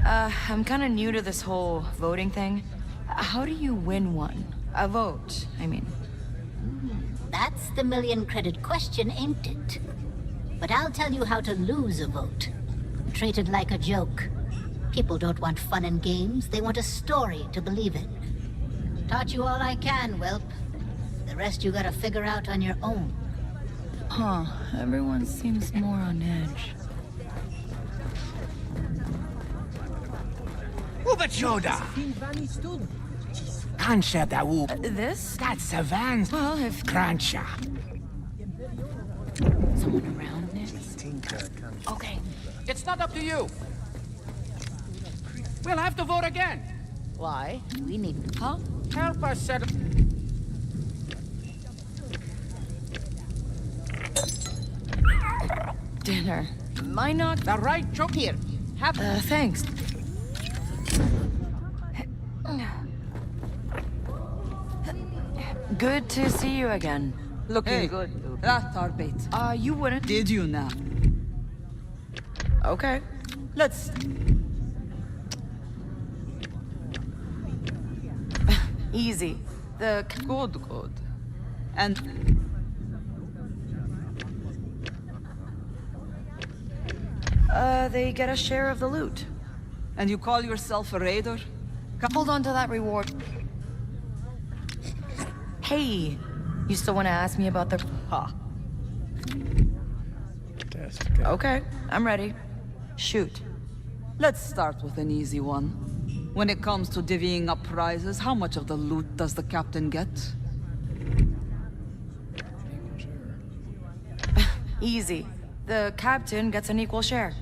I'm kinda new to this whole voting thing. How do you win one? A vote, I mean. That's the million-credit question, ain't it? But I'll tell you how to lose a vote. Treat it like a joke. People don't want fun and games, they want a story to believe in. Taught you all I can, whelp. The rest you gotta figure out on your own. Huh, everyone seems more on edge. Ubachoda! Kancha dawu. This? That's a van. Well, if... Krancha. Someone around, Nick? Okay. It's not up to you. We'll have to vote again. Why? We need... Huh? Help us settle... Dinner. Mine not... The right choke here. Have... thanks. Good to see you again. Looking good. That's our bait. You wouldn't... Did you now? Okay. Let's... Easy. The... Good. And... they get a share of the loot. And you call yourself a raider? Hold on to that reward. Hey, you still want to ask me about the... Ha. Okay, I'm ready. Shoot. Let's start with an easy one. When it comes to divvying up prizes, how much of the loot does the captain get? Easy. The captain gets an equal share.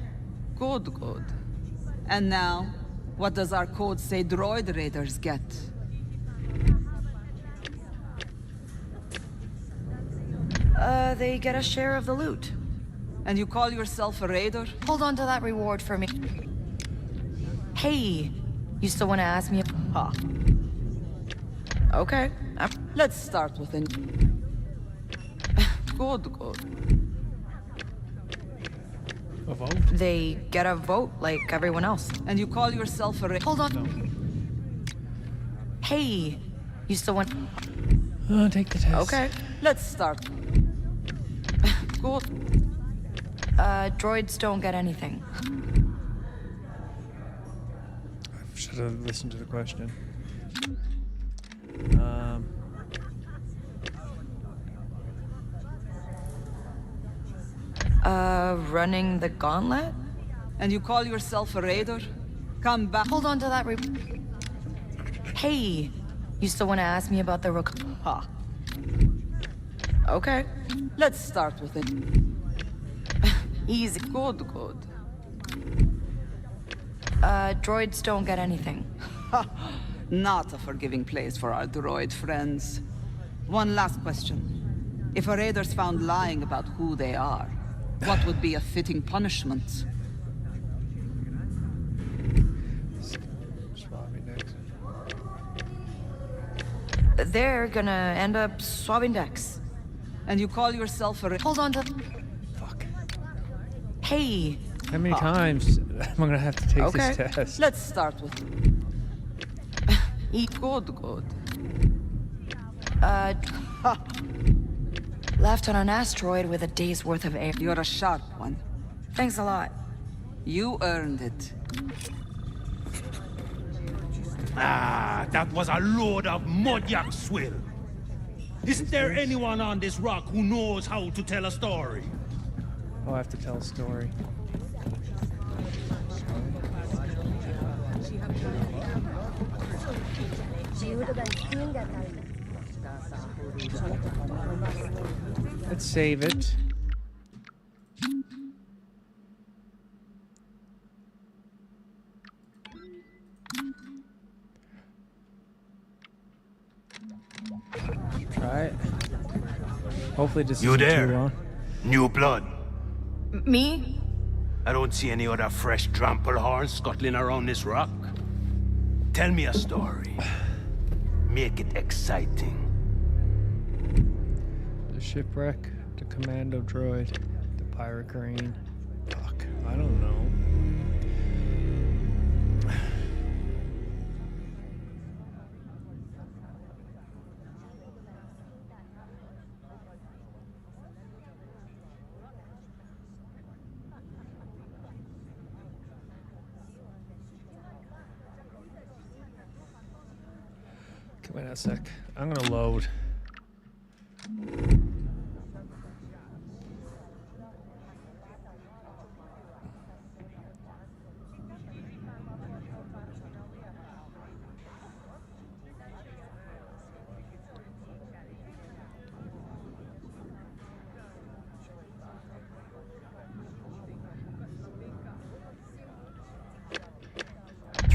Good. And now, what does our code say droid raiders get? They get a share of the loot. And you call yourself a raider? Hold on to that reward for me. Hey, you still want to ask me? Ha. Okay. Let's start with an... Good. A vote? They get a vote like everyone else. And you call yourself a Hold on. No. Hey, you still want... take the test. Okay. Let's start. Good. Droids don't get anything. I should have listened to the question. Running the gauntlet? And you call yourself a raider? Come back. Hold on to that Hey, you still want to ask me about the Ha. Okay. Let's start with it. Easy. Good. Droids don't get anything. Not a forgiving place for our droid friends. One last question. If a raider's found lying about who they are, what would be a fitting punishment? They're gonna end up swabbing decks. And you call yourself a... Hold on to... Fuck. Hey. How many times am I gonna have to take this test? Let's start with... Good. Left on an asteroid with a day's worth of air. You're a sharp one. Thanks a lot. You earned it. Ah, that was a load of mudyak swill. Isn't there anyone on this rock who knows how to tell a story? Oh, I have to tell a story. Let's save it. Try it. Hopefully this isn't too long. New blood. Me? I don't see any other fresh trample horns scuttling around this rock. Tell me a story. Make it exciting. The shipwreck, the commando droid, the pirate crane. Fuck, I don't know. Wait a sec. I'm gonna load.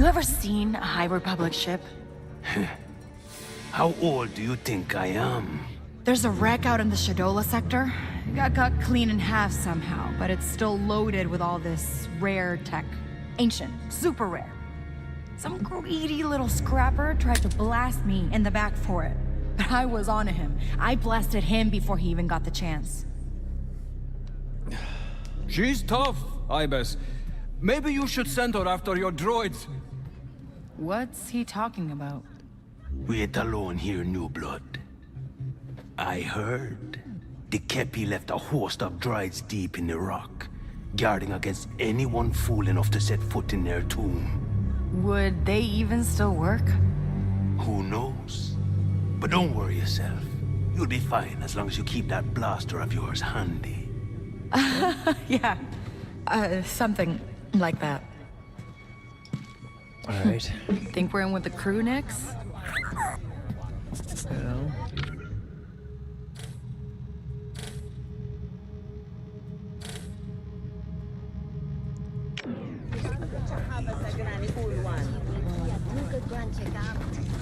You ever seen a High Republic ship? How old do you think I am? There's a wreck out in the Shadola sector. It got cut clean in half somehow, but it's still loaded with all this rare tech. Ancient, super rare. Some greedy little scrapper tried to blast me in the back for it. But I was on him. I blasted him before he even got the chance. She's tough, Ibis. Maybe you should send her after your droids. What's he talking about? Wait alone here, New Blood. I heard the Kepi left a host of droids deep in the rock, guarding against anyone fool enough to set foot in their tomb. Would they even still work? Who knows? But don't worry yourself. You'll be fine as long as you keep that blaster of yours handy. Yeah. Something like that. Alright. Think we're in with the crew next? No.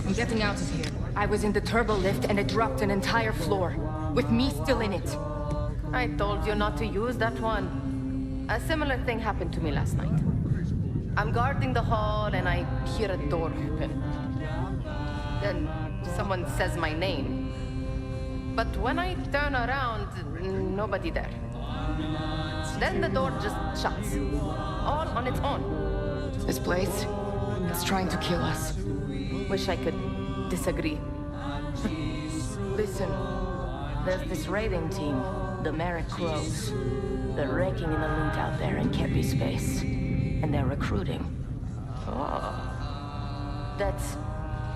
I'm getting out of here. I was in the turbo lift and it dropped an entire floor, with me still in it. I told you not to use that one. A similar thing happened to me last night. I'm guarding the hall and I hear a door open. Then someone says my name. But when I turn around, nobody there. Then the door just shuts. All on its own. This place, it's trying to kill us. Wish I could disagree. Listen, there's this raiding team, the Merrick Crows. They're raking in the loot out there in Kepi space. And they're recruiting. Oh, that's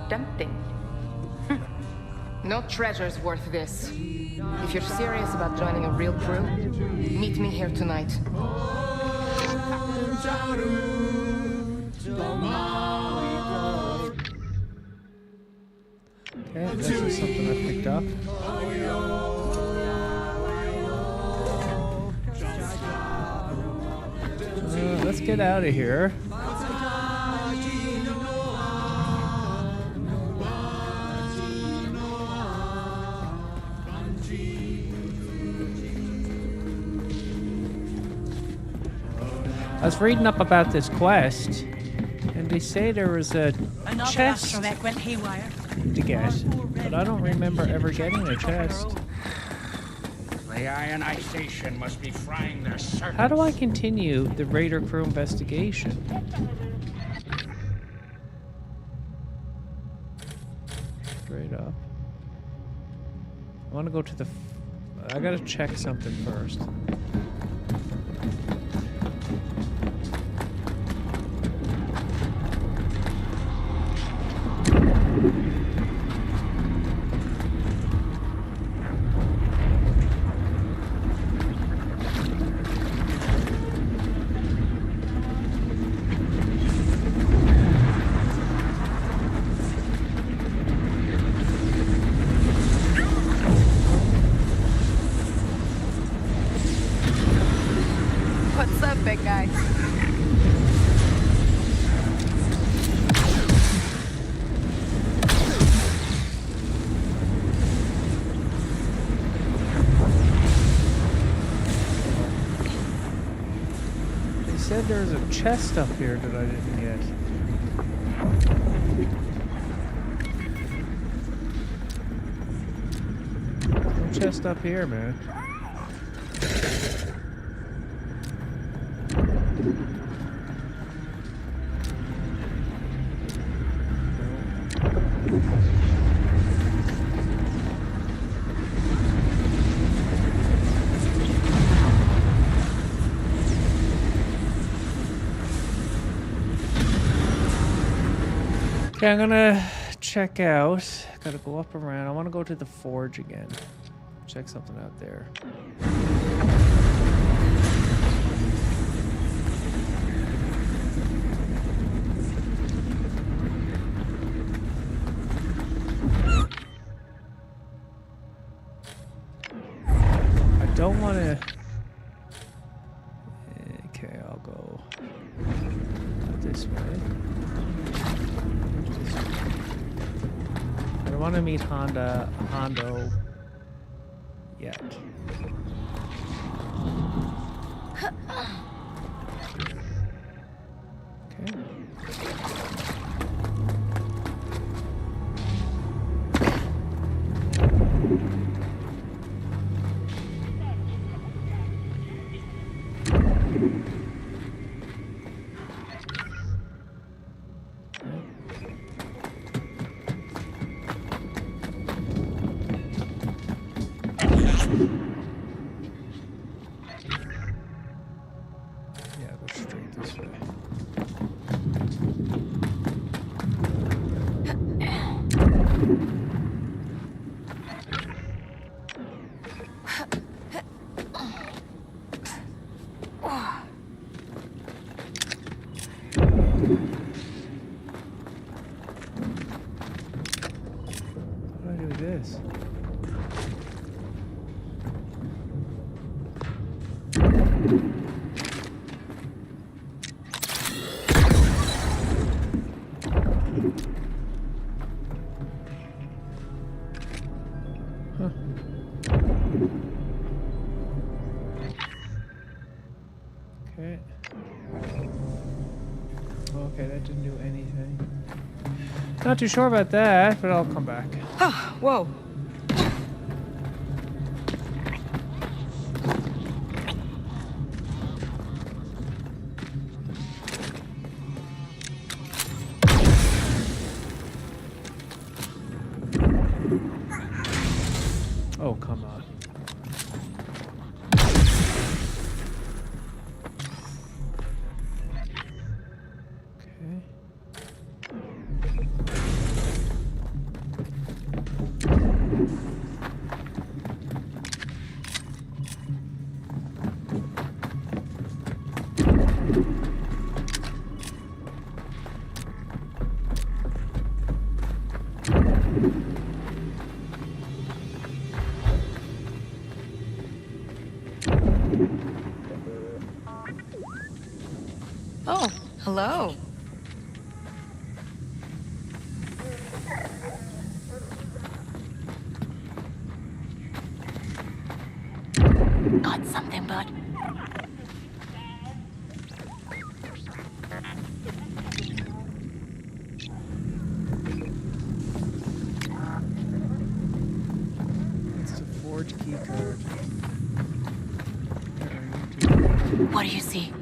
tempting. No treasure's worth this. If you're serious about joining a real crew, meet me here tonight. Okay, this is something I picked up. Let's get out of here. I was reading up about this quest, and they say there was a chest went haywire. to get, but I don't remember ever getting a chest. The ionization must be frying their circuits. How do I continue the Raider crew investigation? Straight up. I want to go to the... I gotta check something first. What's up, big guy? They said there was a chest up here that I didn't get. No chest up here, man. Okay, I'm gonna check out. Gotta go up around. I want to go to the forge again. Check something out there. I don't want to. Okay, I'll go. this way. I don't want to meet Hondo yet. Okay. Okay, that didn't do anything. Not too sure about that, but I'll come back. Whoa. Oh, come on. Oh, hello. Got something, bud? It's a forged key card. What do you see?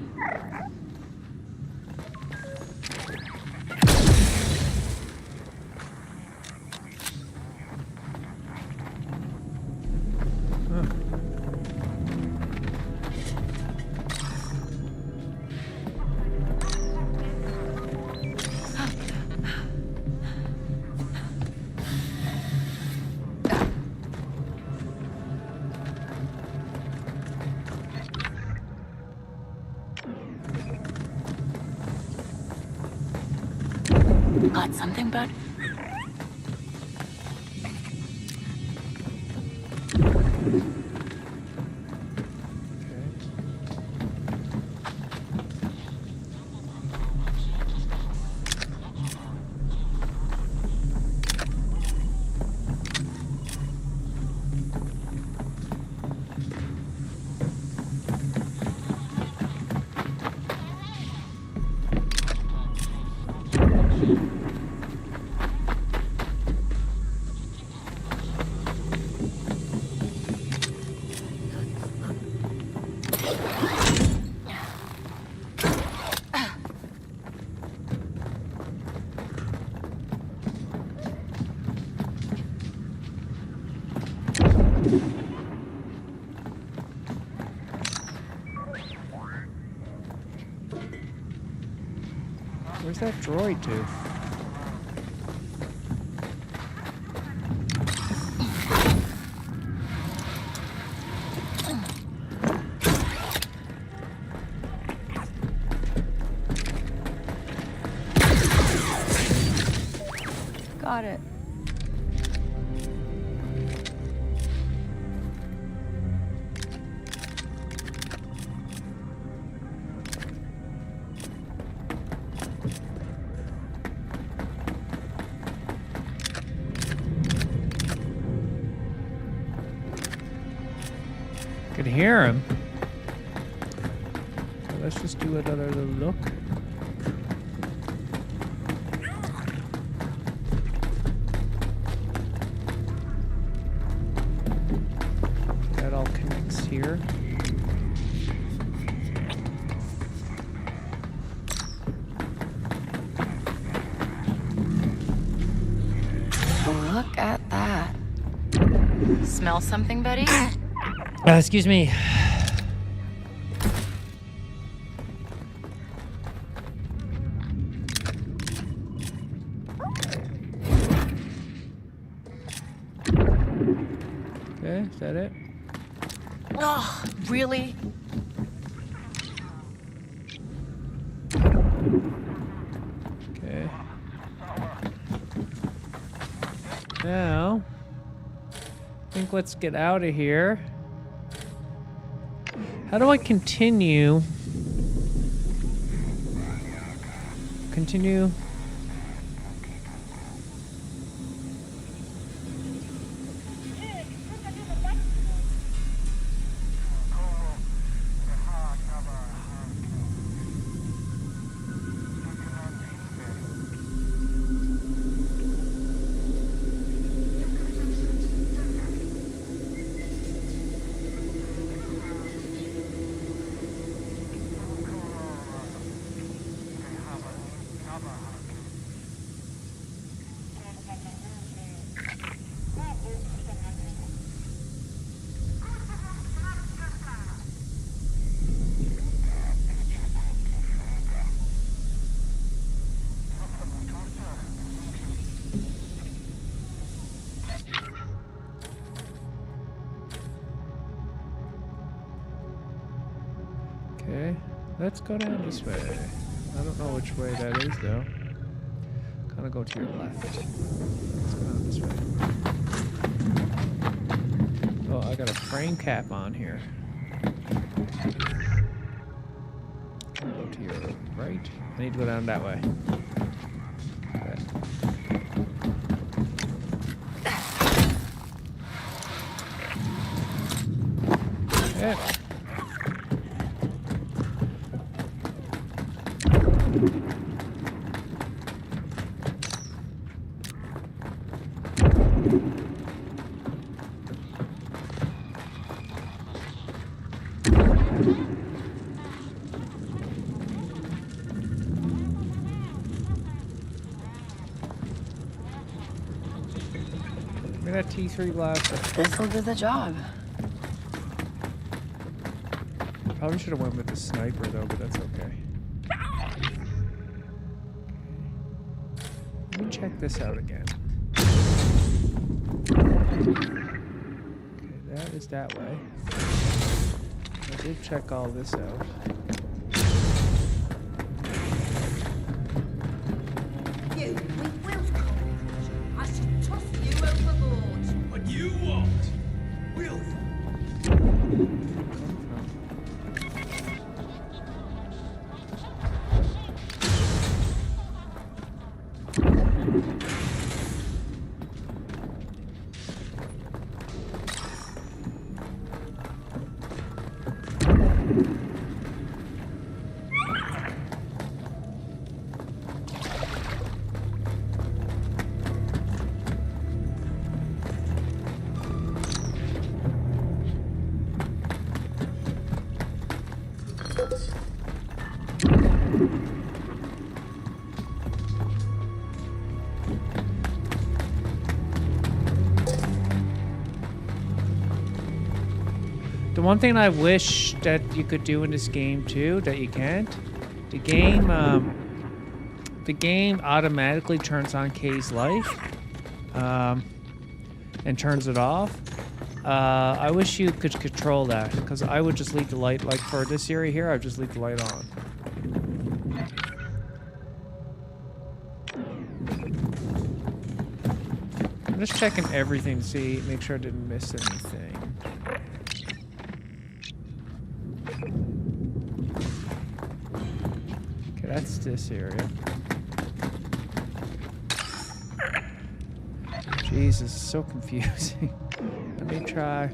Got something, bud? Where's that droid to? Got it. hear him. So let's just do another little look. That all connects here. Look at that. Smell something, Betty? Excuse me. Okay, is that it? Oh, really? Okay. Now, I think let's get out of here. How do I continue? Continue. Okay, let's go down this way. I don't know which way that is though. Kind of go to your left. Let's go down this way. Oh, I got a frame cap on here. Go to your right. I need to go down that way. Okay. Yeah. Give me that T3 blaster. This'll do the job. Probably should have went with the sniper though, but that's okay. Let me check this out again. Okay, that is that way. I did check all this out. You, we will come. I should toss you overboard. But you won't, will you? The one thing I wish that you could do in this game too, that you can't, the game automatically turns on Kay's life, and turns it off. I wish you could control that, because I would just leave the light, like for this area here, I'd just leave the light on. I'm just checking everything to see, make sure I didn't miss anything. Okay, that's this area. Jesus, so confusing. Let me try.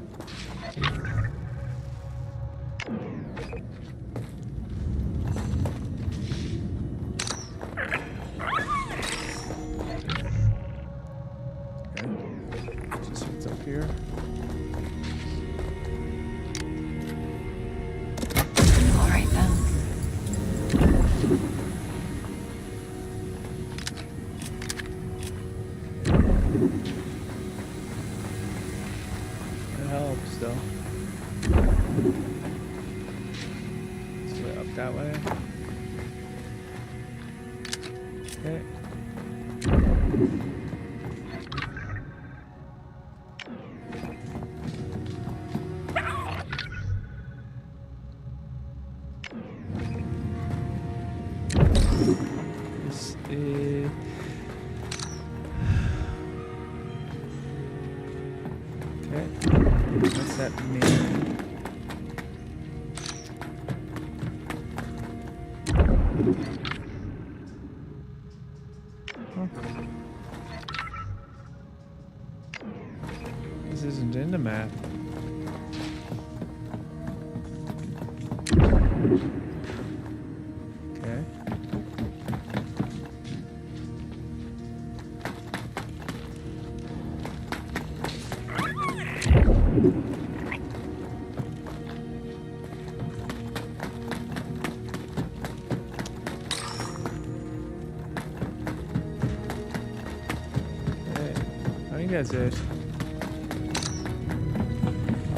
that way. Okay. This is... Okay. What's that mean? This isn't in the map. Okay. I think that's it.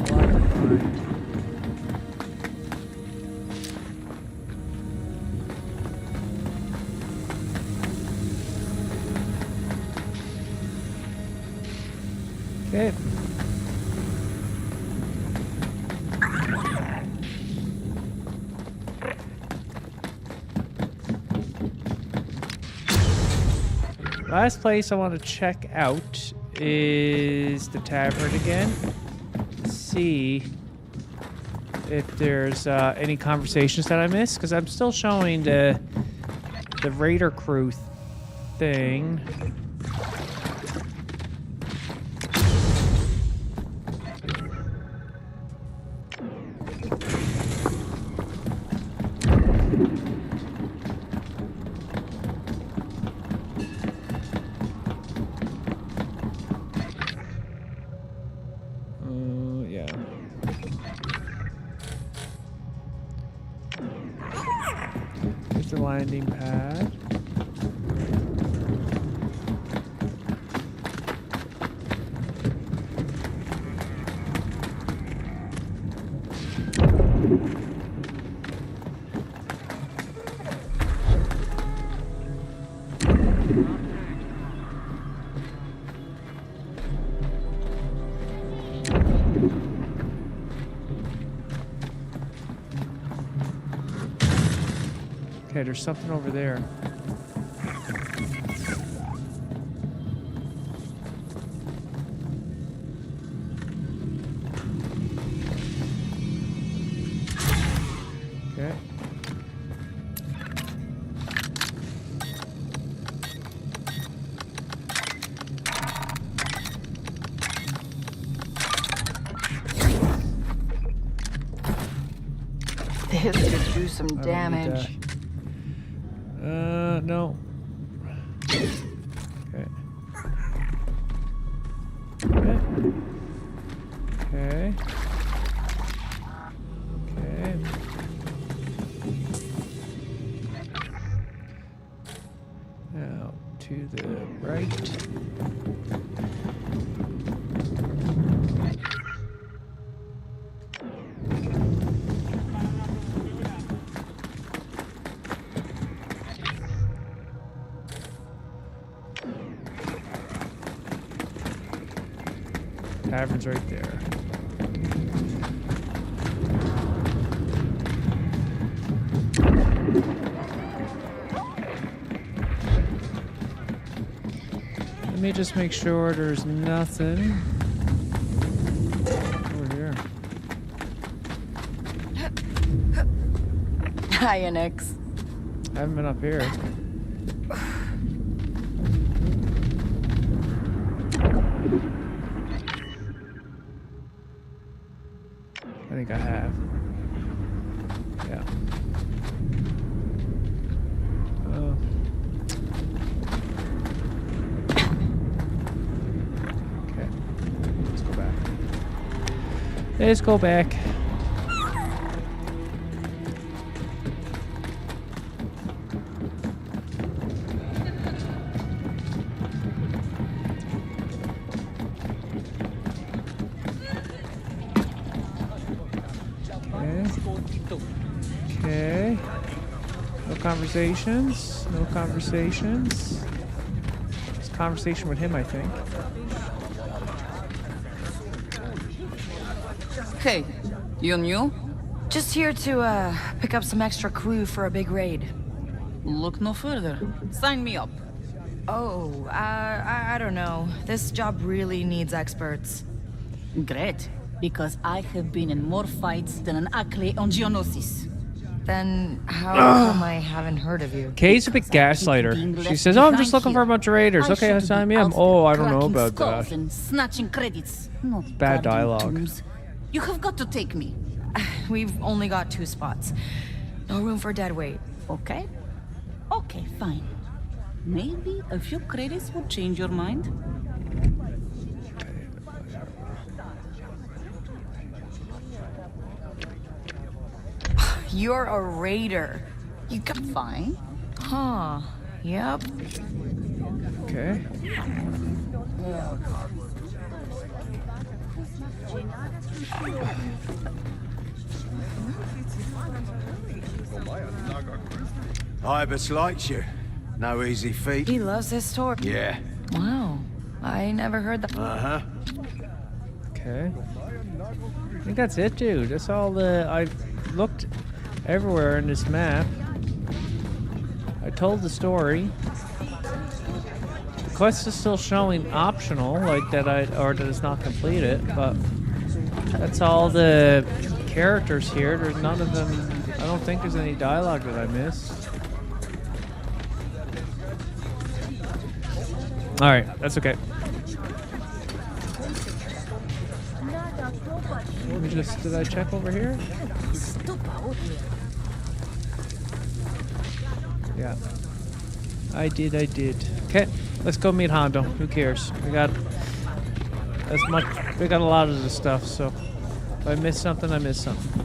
A lot to find. Okay. Last place I want to check out is the tavern again. See if there's any conversations that I missed, because I'm still showing the raider crew thing. Yeah. Here's the landing pad. Okay, there's something over there. Okay. This could do some damage. No. Okay. Okay. Okay. Now to the right. Tavern's right there. Let me just make sure there's nothing over here. Hi, Nix. I haven't been up here. I think I have. Yeah. Okay. Let's go back. Let's go back. Okay. conversations. No conversations. Just conversation with him, I think. Hey, you new? Just here to pick up some extra crew for a big raid. Look no further. Sign me up. Oh, I don't know. This job really needs experts. Great, because I have been in more fights than an Ackley on Geonosis. Then how come I haven't heard of you? Kay's a big gaslighter. She says, "Oh, I'm just looking for a bunch of raiders." Okay, sign me up. Oh, I don't know about that. And snatching credits. Not Bad dialogue. terms. You have got to take me. We've only got 2 spots. No room for dead weight. Okay. Okay, fine. Maybe a few credits would change your mind. You're a raider. You got fine. Huh. Yep. Okay. Ibis likes you. No easy feat. He loves his story. Yeah. Wow. I never heard that. Uh-huh. Okay. I think that's it, dude. That's all the... I looked everywhere in this map. I told the story. The quest is still showing optional, like that or that it's not completed, but that's all the characters here. There's none of them... I don't think there's any dialogue that I missed. Alright, that's okay. Let me just... Did I check over here? Yeah. I did. Okay, let's go meet Hondo. Who cares? We got a lot of this stuff, so if I miss something, I miss something.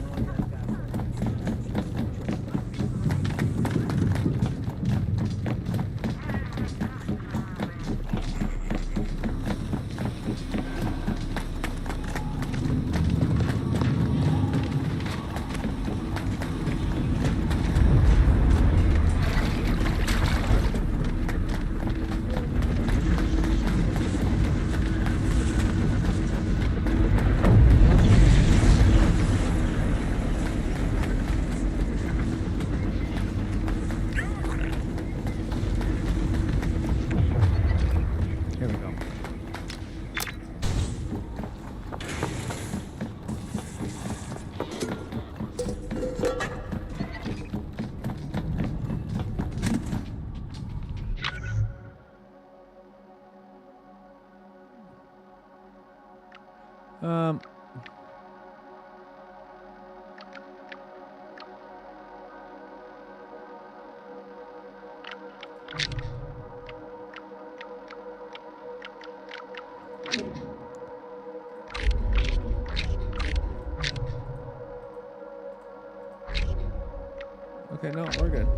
Okay, no, we're good.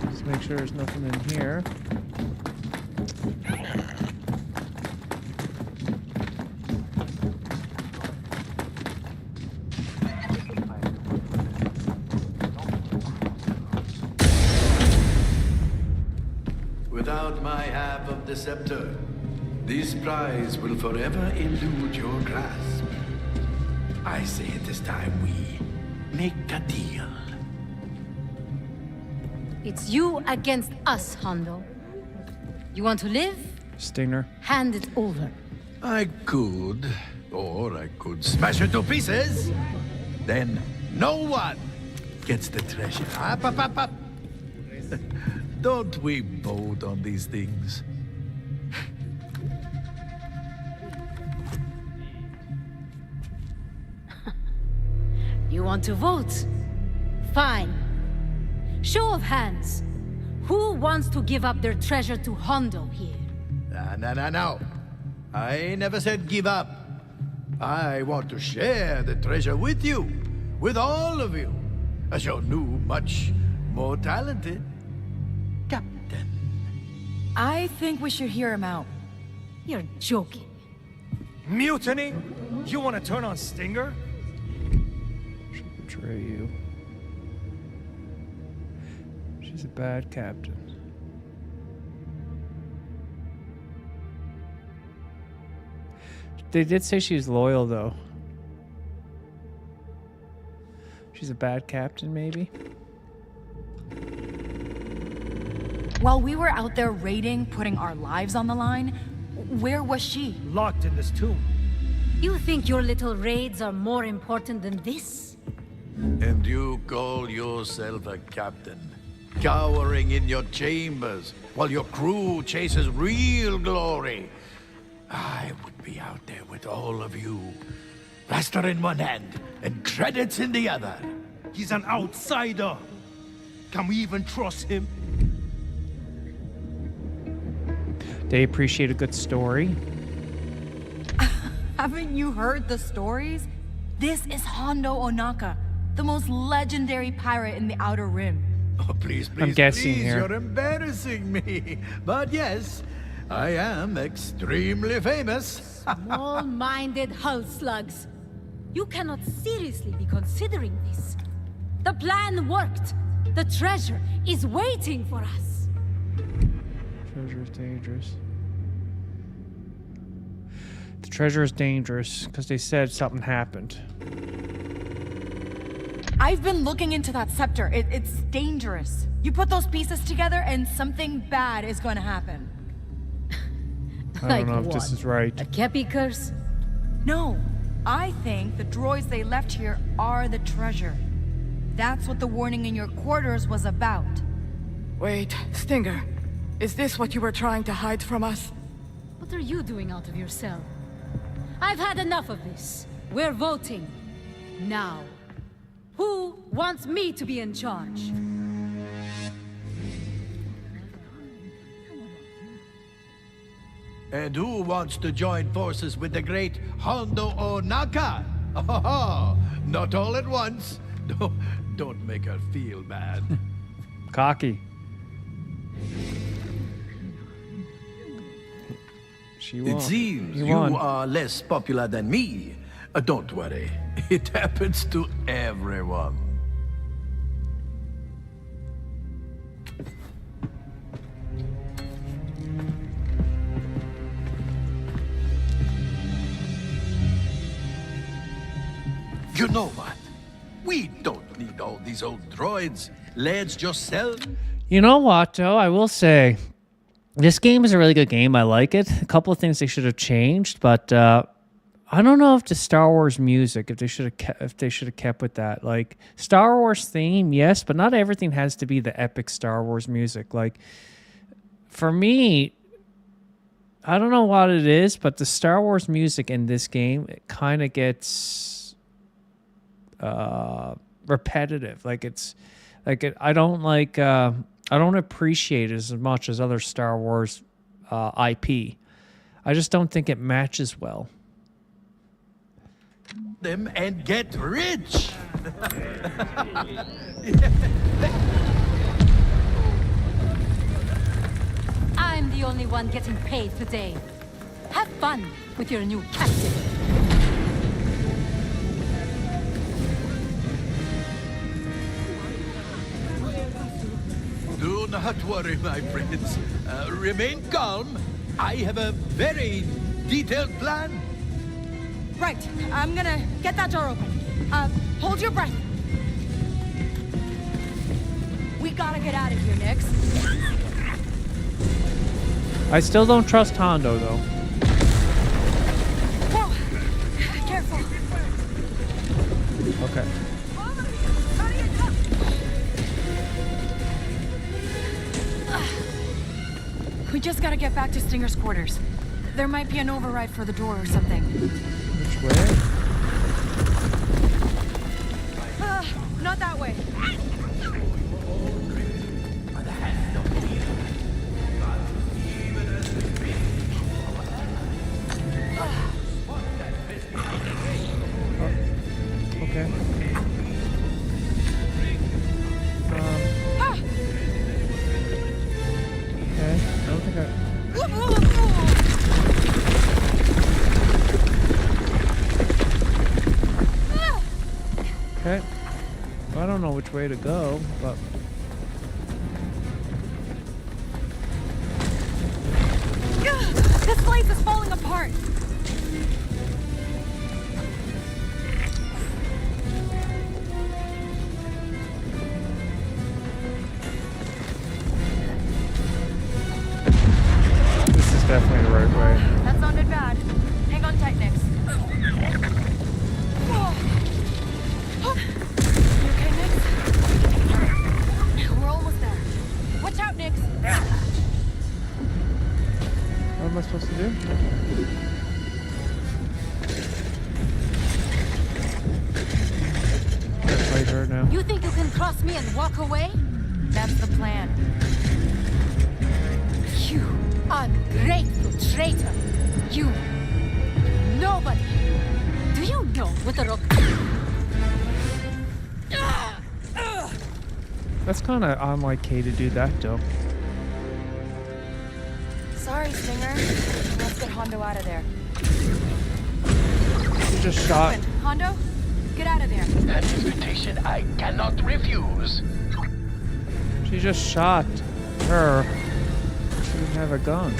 Let's make sure there's nothing in here. Without my half of the scepter, this prize will forever elude your grasp. I say it this time we make a deal. It's you against us, Hondo. You want to live? Stinger. Hand it over. I could, or I could smash it to pieces. Then no one gets the treasure. Up, up, up, up. Don't we vote on these things? You want to vote? Fine. Show of hands. Who wants to give up their treasure to Hondo here? No. I never said give up. I want to share the treasure with you. With all of you. As you're new, much more talented. I think we should hear him out. You're joking. Mutiny? You want to turn on Stinger? She'll betray you. She's a bad captain. They did say she was loyal, though. She's a bad captain, maybe? While we were out there raiding, putting our lives on the line, where was she? Locked in this tomb. You think your little raids are more important than this? And you call yourself a captain, cowering in your chambers while your crew chases real glory. I would be out there with all of you, blaster in one hand and credits in the other. He's an outsider. Can we even trust him? They appreciate a good story. Haven't you heard the stories? This is Hondo Onaka, the most legendary pirate in the Outer Rim. Oh, please, I'm guessing please, here. you're embarrassing me. But yes, I am extremely famous. Small-minded hull slugs. You cannot seriously be considering this. The plan worked. The treasure is waiting for us. Treasure is dangerous. The treasure is dangerous because they said something happened. I've been looking into that scepter. It's dangerous. You put those pieces together and something bad is going to happen. I don't know if this is right. A Kepi curse? No, I think the droids they left here are the treasure. That's what the warning in your quarters was about. Wait, Stinger. Is this what you were trying to hide from us? What are you doing out of your cell? I've had enough of this. We're voting. Now. Who wants me to be in charge? And who wants to join forces with the great Hondo Onaka? Oh, not all at once. Don't make her feel bad. Cocky. She won. It seems You you won. are less popular than me. Don't worry. It happens to everyone. You know what? We don't need all these old droids. Let's just sell. You know what, though? I will say, this game is a really good game. I like it. A couple of things they should have changed, but I don't know if the Star Wars music, if they should have kept with that. Like Star Wars theme, yes, but not everything has to be the epic Star Wars music. Like for me, I don't know what it is, but the Star Wars music in this game, it kind of gets repetitive. Like it's like I don't like. I don't appreciate it as much as other Star Wars IP. I just don't think it matches well. Them and get rich. I'm the only one getting paid today. Have fun with your new captain. Do not worry, my friends. Remain calm. I have a very detailed plan. Right, I'm gonna get that door open. Hold your breath. We gotta get out of here, Nix. I still don't trust Hondo, though. Whoa! Careful. Okay. We just gotta get back to Stinger's quarters. There might be an override for the door or something. Which way? Not that way. Okay. Okay. I don't think I... Okay. Well, I don't know which way to go, but... This place is falling apart! This is definitely the right way. That sounded bad. Hang on tight, Nix. You okay, Nix? We're almost there. Watch out, Nix! What am I supposed to do? Fight her now. You think you can cross me and walk away? That's the plan. You ungrateful traitor! You... nobody! Do you know what the rock... That's kind of unlike Kay to do that, though. Sorry, Stinger. Let's get Hondo out of there. You just shot. Hondo, get out of there. An invitation I cannot refuse. She just shot her. She didn't have a gun.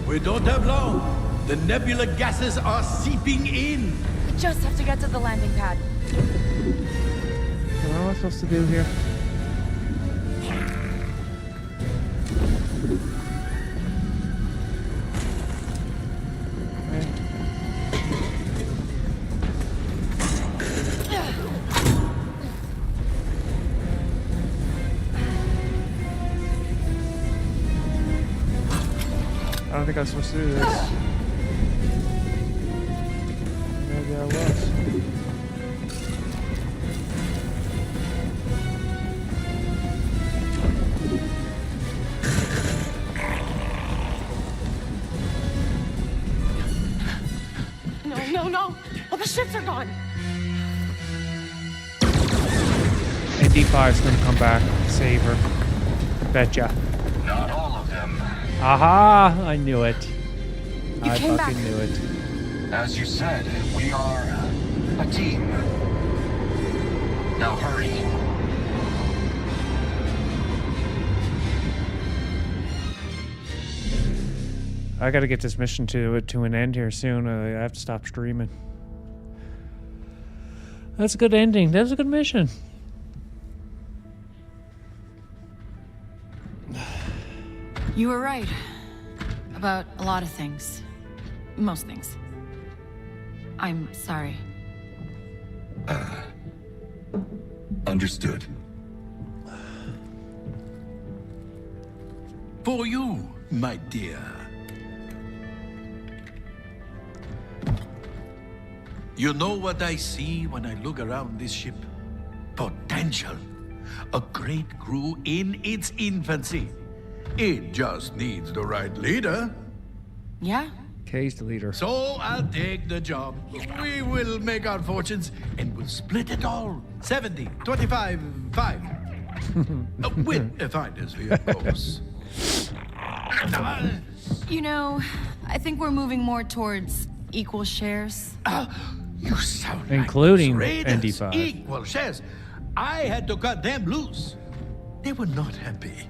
We don't have long. The nebula gases are seeping in. We just have to get to the landing pad. What am I supposed to do here? I don't think I was supposed to do this. Maybe I was. No! All the ships are gone! And D5's gonna come back, save her. Betcha. Not all of them. Aha! I knew it. I came fucking back. knew it. As you said, we are a team. Now hurry. I gotta get this mission to an end here soon. I have to stop streaming. That's a good ending. That was a good mission. You were right. About a lot of things. Most things. I'm sorry. Understood. For you, my dear. You know what I see when I look around this ship? Potential. A great crew in its infancy. It just needs the right leader. Yeah? Kay's the leader. So I'll take the job. We will make our fortunes and we'll split it all. 70, 25, 5. With a finder's fee, of course. You know, I think we're moving more towards equal shares. You sound including like those raiders. ND5. Equal shares. I had to cut them loose. They were not happy.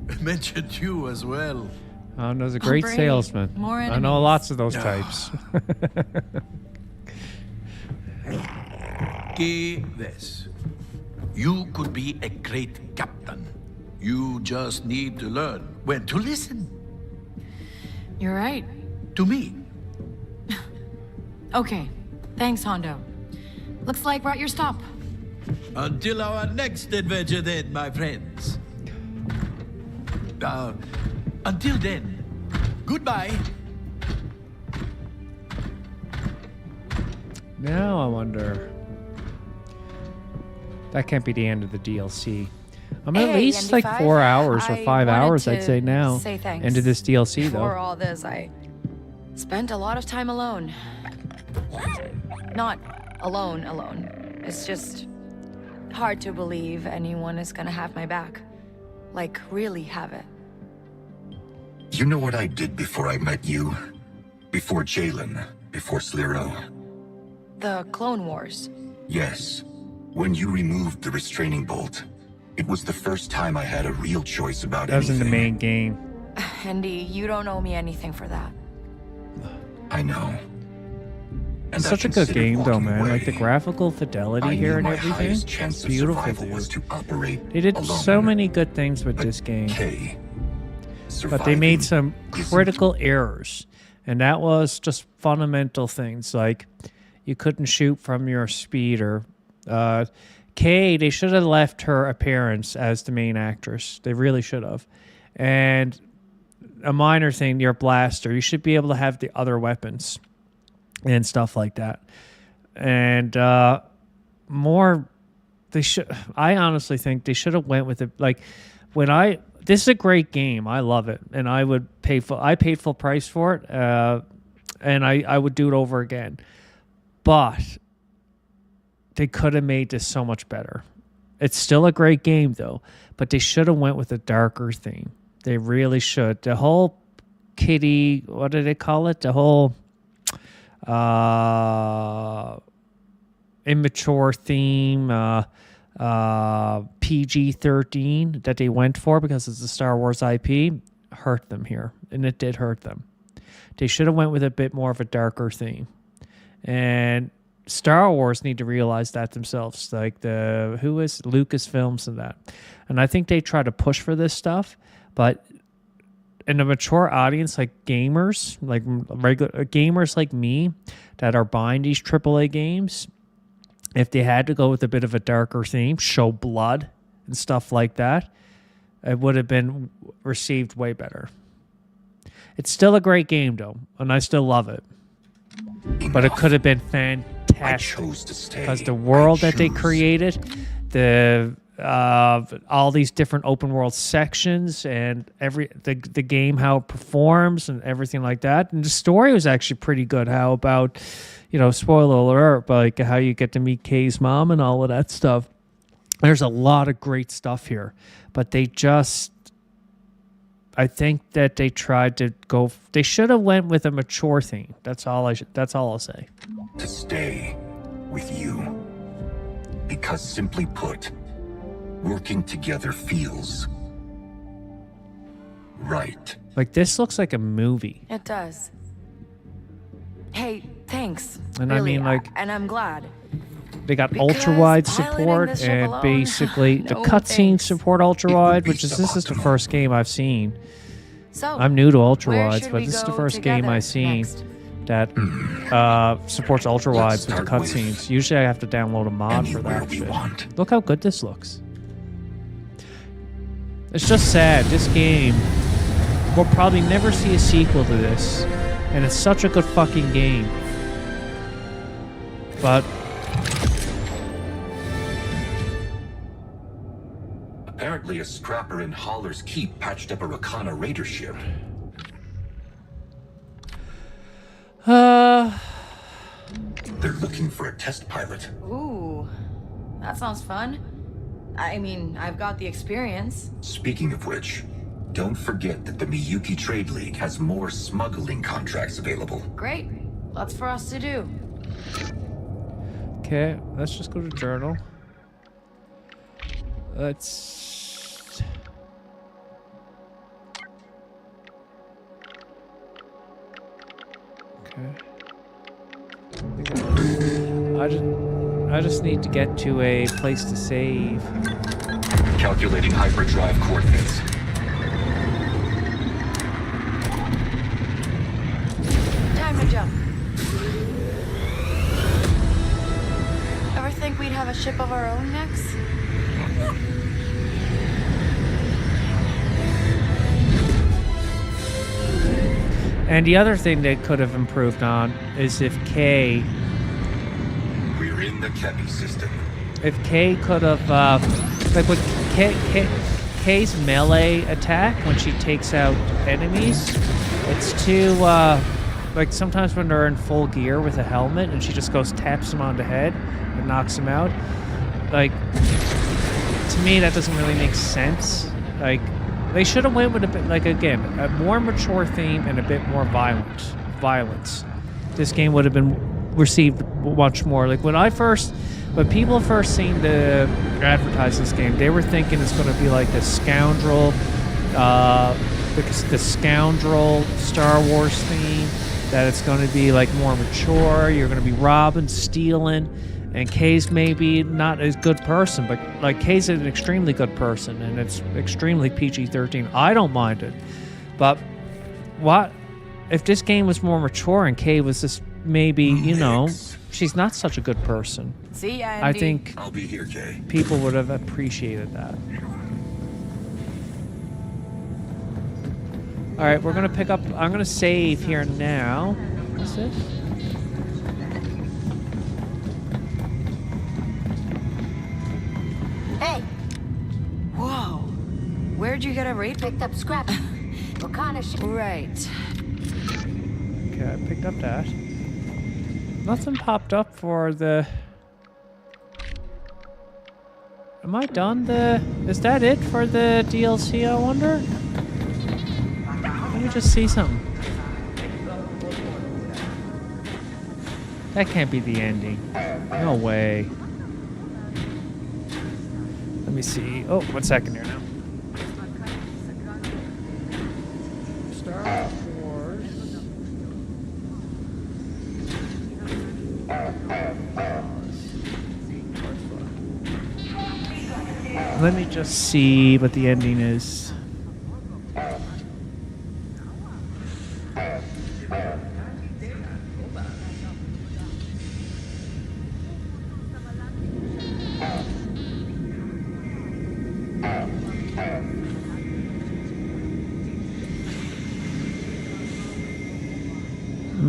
I mentioned you as well. Hondo's a great Brave. salesman. More I know enemies. lots of those types. Get this. You could be a great captain. You just need to learn when to listen. You're right. To me. Okay. Thanks, Hondo. Looks like we're at your stop. Until our next adventure then, my friends. Until then, goodbye. Now I wonder. That can't be the end of the DLC. I'm at least like ND5. 4 hours or I 5 wanted hours, I'd to say now. say thanks. Into this DLC For though. all this, I spent a lot of time alone. Not alone. It's just hard to believe anyone is gonna have my back. Like, really have it. You know what I did before I met you? Before Jalen, before Sliro? The Clone Wars. Yes. When you removed the restraining bolt, it was the first time I had a real choice about That was in anything. the main game. Andy, you don't owe me anything for that. I know. And It's such I a good considered game, though, walking man. Like the away. graphical fidelity I here knew and my everything. highest chance It's of beautiful, survival dude. was to operate They did alone. so many good things with this game. But they made some critical errors. And that was just fundamental things. Like, you couldn't shoot from your speeder. Kay, they should have left her appearance as the main actress. They really should have. And a minor thing, your blaster, you should be able to have the other weapons and stuff like that. And more, they should. I honestly think they should have went with it. Like, this is a great game. I love it, and I would pay full. I paid full price for it, and I would do it over again. But they could have made this so much better. It's still a great game, though, but they should have went with a darker theme. They really should. The whole kitty, what do they call it? The whole immature theme, PG-13 that they went for because it's a Star Wars IP, hurt them here, and it did hurt them. They should have went with a bit more of a darker theme. And Star Wars need to realize that themselves, like who is Lucasfilms and that. And I think they try to push for this stuff, but in a mature audience like gamers, like regular gamers like me that are buying these AAA games, if they had to go with a bit of a darker theme, show blood and stuff like that, it would have been received way better. It's still a great game though, and I still love it. But it could have been fantastic because the world that they created, all these different open world sections, and the game, how it performs and everything like that, and the story was actually pretty good. How about, spoiler alert, but like how you get to meet Kay's mom and all of that stuff. There's a lot of great stuff here, but I think that they tried to go. They should have went with a mature theme. That's all I'll say. To stay with you, because simply put, working together feels right. Like, this looks like a movie. It does. Hey, thanks. And really, I mean, like, and I'm glad. They got Because ultra-wide piloting support, this ship and alone, basically the no cutscenes support ultra-wide, which is this is the first game I've seen. So, I'm new to where ultra-wides, should but we this is the go first game together I've seen next? that supports ultra-wides with the cutscenes. Usually I have to download a mod for that shit. Look how good this looks. It's just sad. This game, we'll probably never see a sequel to this, and it's such a good fucking game. But Apparently a scrapper in Haller's Keep patched up a Rakana raider ship. They're looking for a test pilot. Ooh, that sounds fun. I mean, I've got the experience. Speaking of which, don't forget that the Miyuki Trade League has more smuggling contracts available. Great. Lots for us to do. okay, let's just go to journal. Let's. Okay. I just need to get to a place to save. Calculating hyperdrive coordinates. Time to jump. Ever think we'd have a ship of our own next? And the other thing they could have improved on is if Kay. We're in the Kepi system. If Kay could have, like with Kay's melee attack when she takes out enemies, it's too, like sometimes when they're in full gear with a helmet and she just goes taps them on the head and knocks them out. Like, to me that doesn't really make sense. Like, they should have went with a bit, like, again, a more mature theme and a bit more violence. This game would have been received much more. Like when I first When people first seen the advertise this game, they were thinking it's going to be like the scoundrel, the scoundrel Star Wars theme. That it's going to be like more mature. You're going to be robbing, stealing, and Kay's maybe not a good person, but like Kay's an extremely good person, and it's extremely PG-13. I don't mind it, but what if this game was more mature and Kay was just maybe, you know, she's not such a good person. See ya, I Andy. think I'll be here, Kay. people would have appreciated that. All right, we're gonna pick up. I'm gonna save here now. What's this? Hey! Whoa! Where'd you get a raid? Picked up scrap. Right. Okay, I picked up that. Nothing popped up for the. Am I done? Is that it for the DLC? I wonder. Let me just see something. That can't be the ending. No way. Let me see. Oh, 1 second here now. Star Wars. Let me just see what the ending is.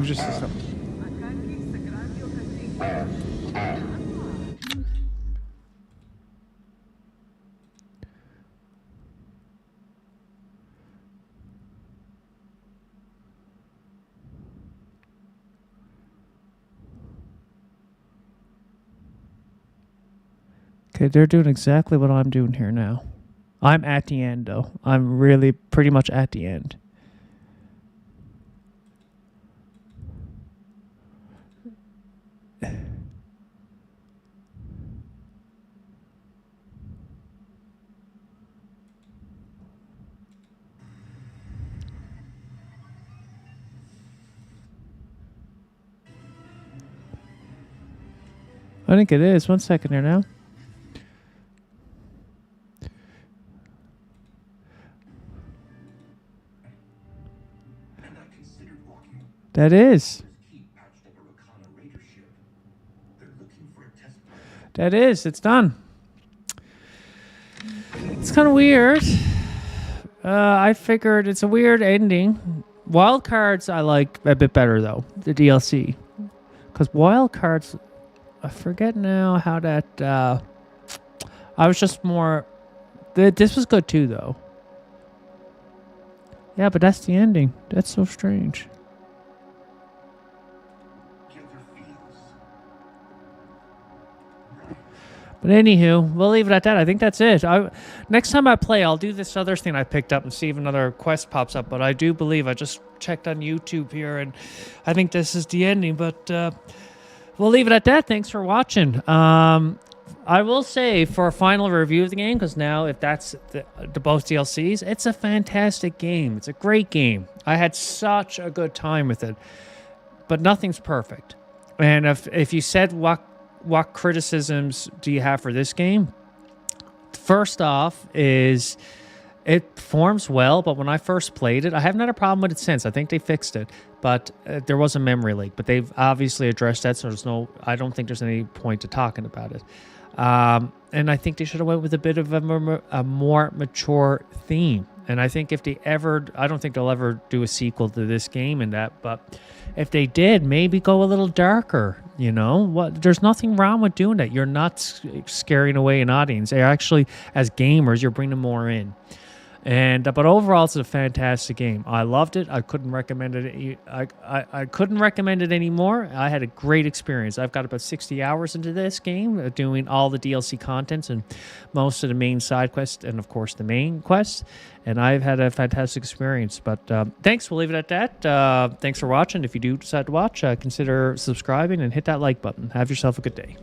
Just a second. Okay, they're doing exactly what I'm doing here now. I'm at the end, though. I'm really pretty much at the end. I think it is. 1 second here now. That is. That is. It's done. It's kind of weird. I figured it's a weird ending. Wildcards I like a bit better, though. The DLC. Because Wildcards... I forget now how that... I was just more... This was good, too, though. Yeah, but that's the ending. That's so strange. But anywho, we'll leave it at that. I think that's it. Next time I play, I'll do this other thing I picked up and see if another quest pops up. But I do believe I just checked on YouTube here, and I think this is the ending. But we'll leave it at that. Thanks for watching. I will say for a final review of the game, because now if that's the both DLCs, it's a fantastic game. It's a great game. I had such a good time with it. But nothing's perfect. And if you said what criticisms do you have for this game? First off is it performs well, but when I first played it, I haven't had a problem with it since. I think they fixed it, but there was a memory leak. But they've obviously addressed that, so I don't think there's any point to talking about it. And I think they should have went with a bit of a more mature theme. And I think if they I don't think they'll ever do a sequel to this game and that, but if they did, maybe go a little darker, you know? There's nothing wrong with doing that. You're not scaring away an audience. They're actually, as gamers, you're bringing more in. But overall, it's a fantastic game. I loved it. I couldn't recommend it. I couldn't recommend it anymore. I had a great experience. I've got about 60 hours into this game, doing all the DLC contents and most of the main side quests, and of course the main quest. And I've had a fantastic experience. But thanks. We'll leave it at that. Thanks for watching. If you do decide to watch, consider subscribing and hit that like button. Have yourself a good day.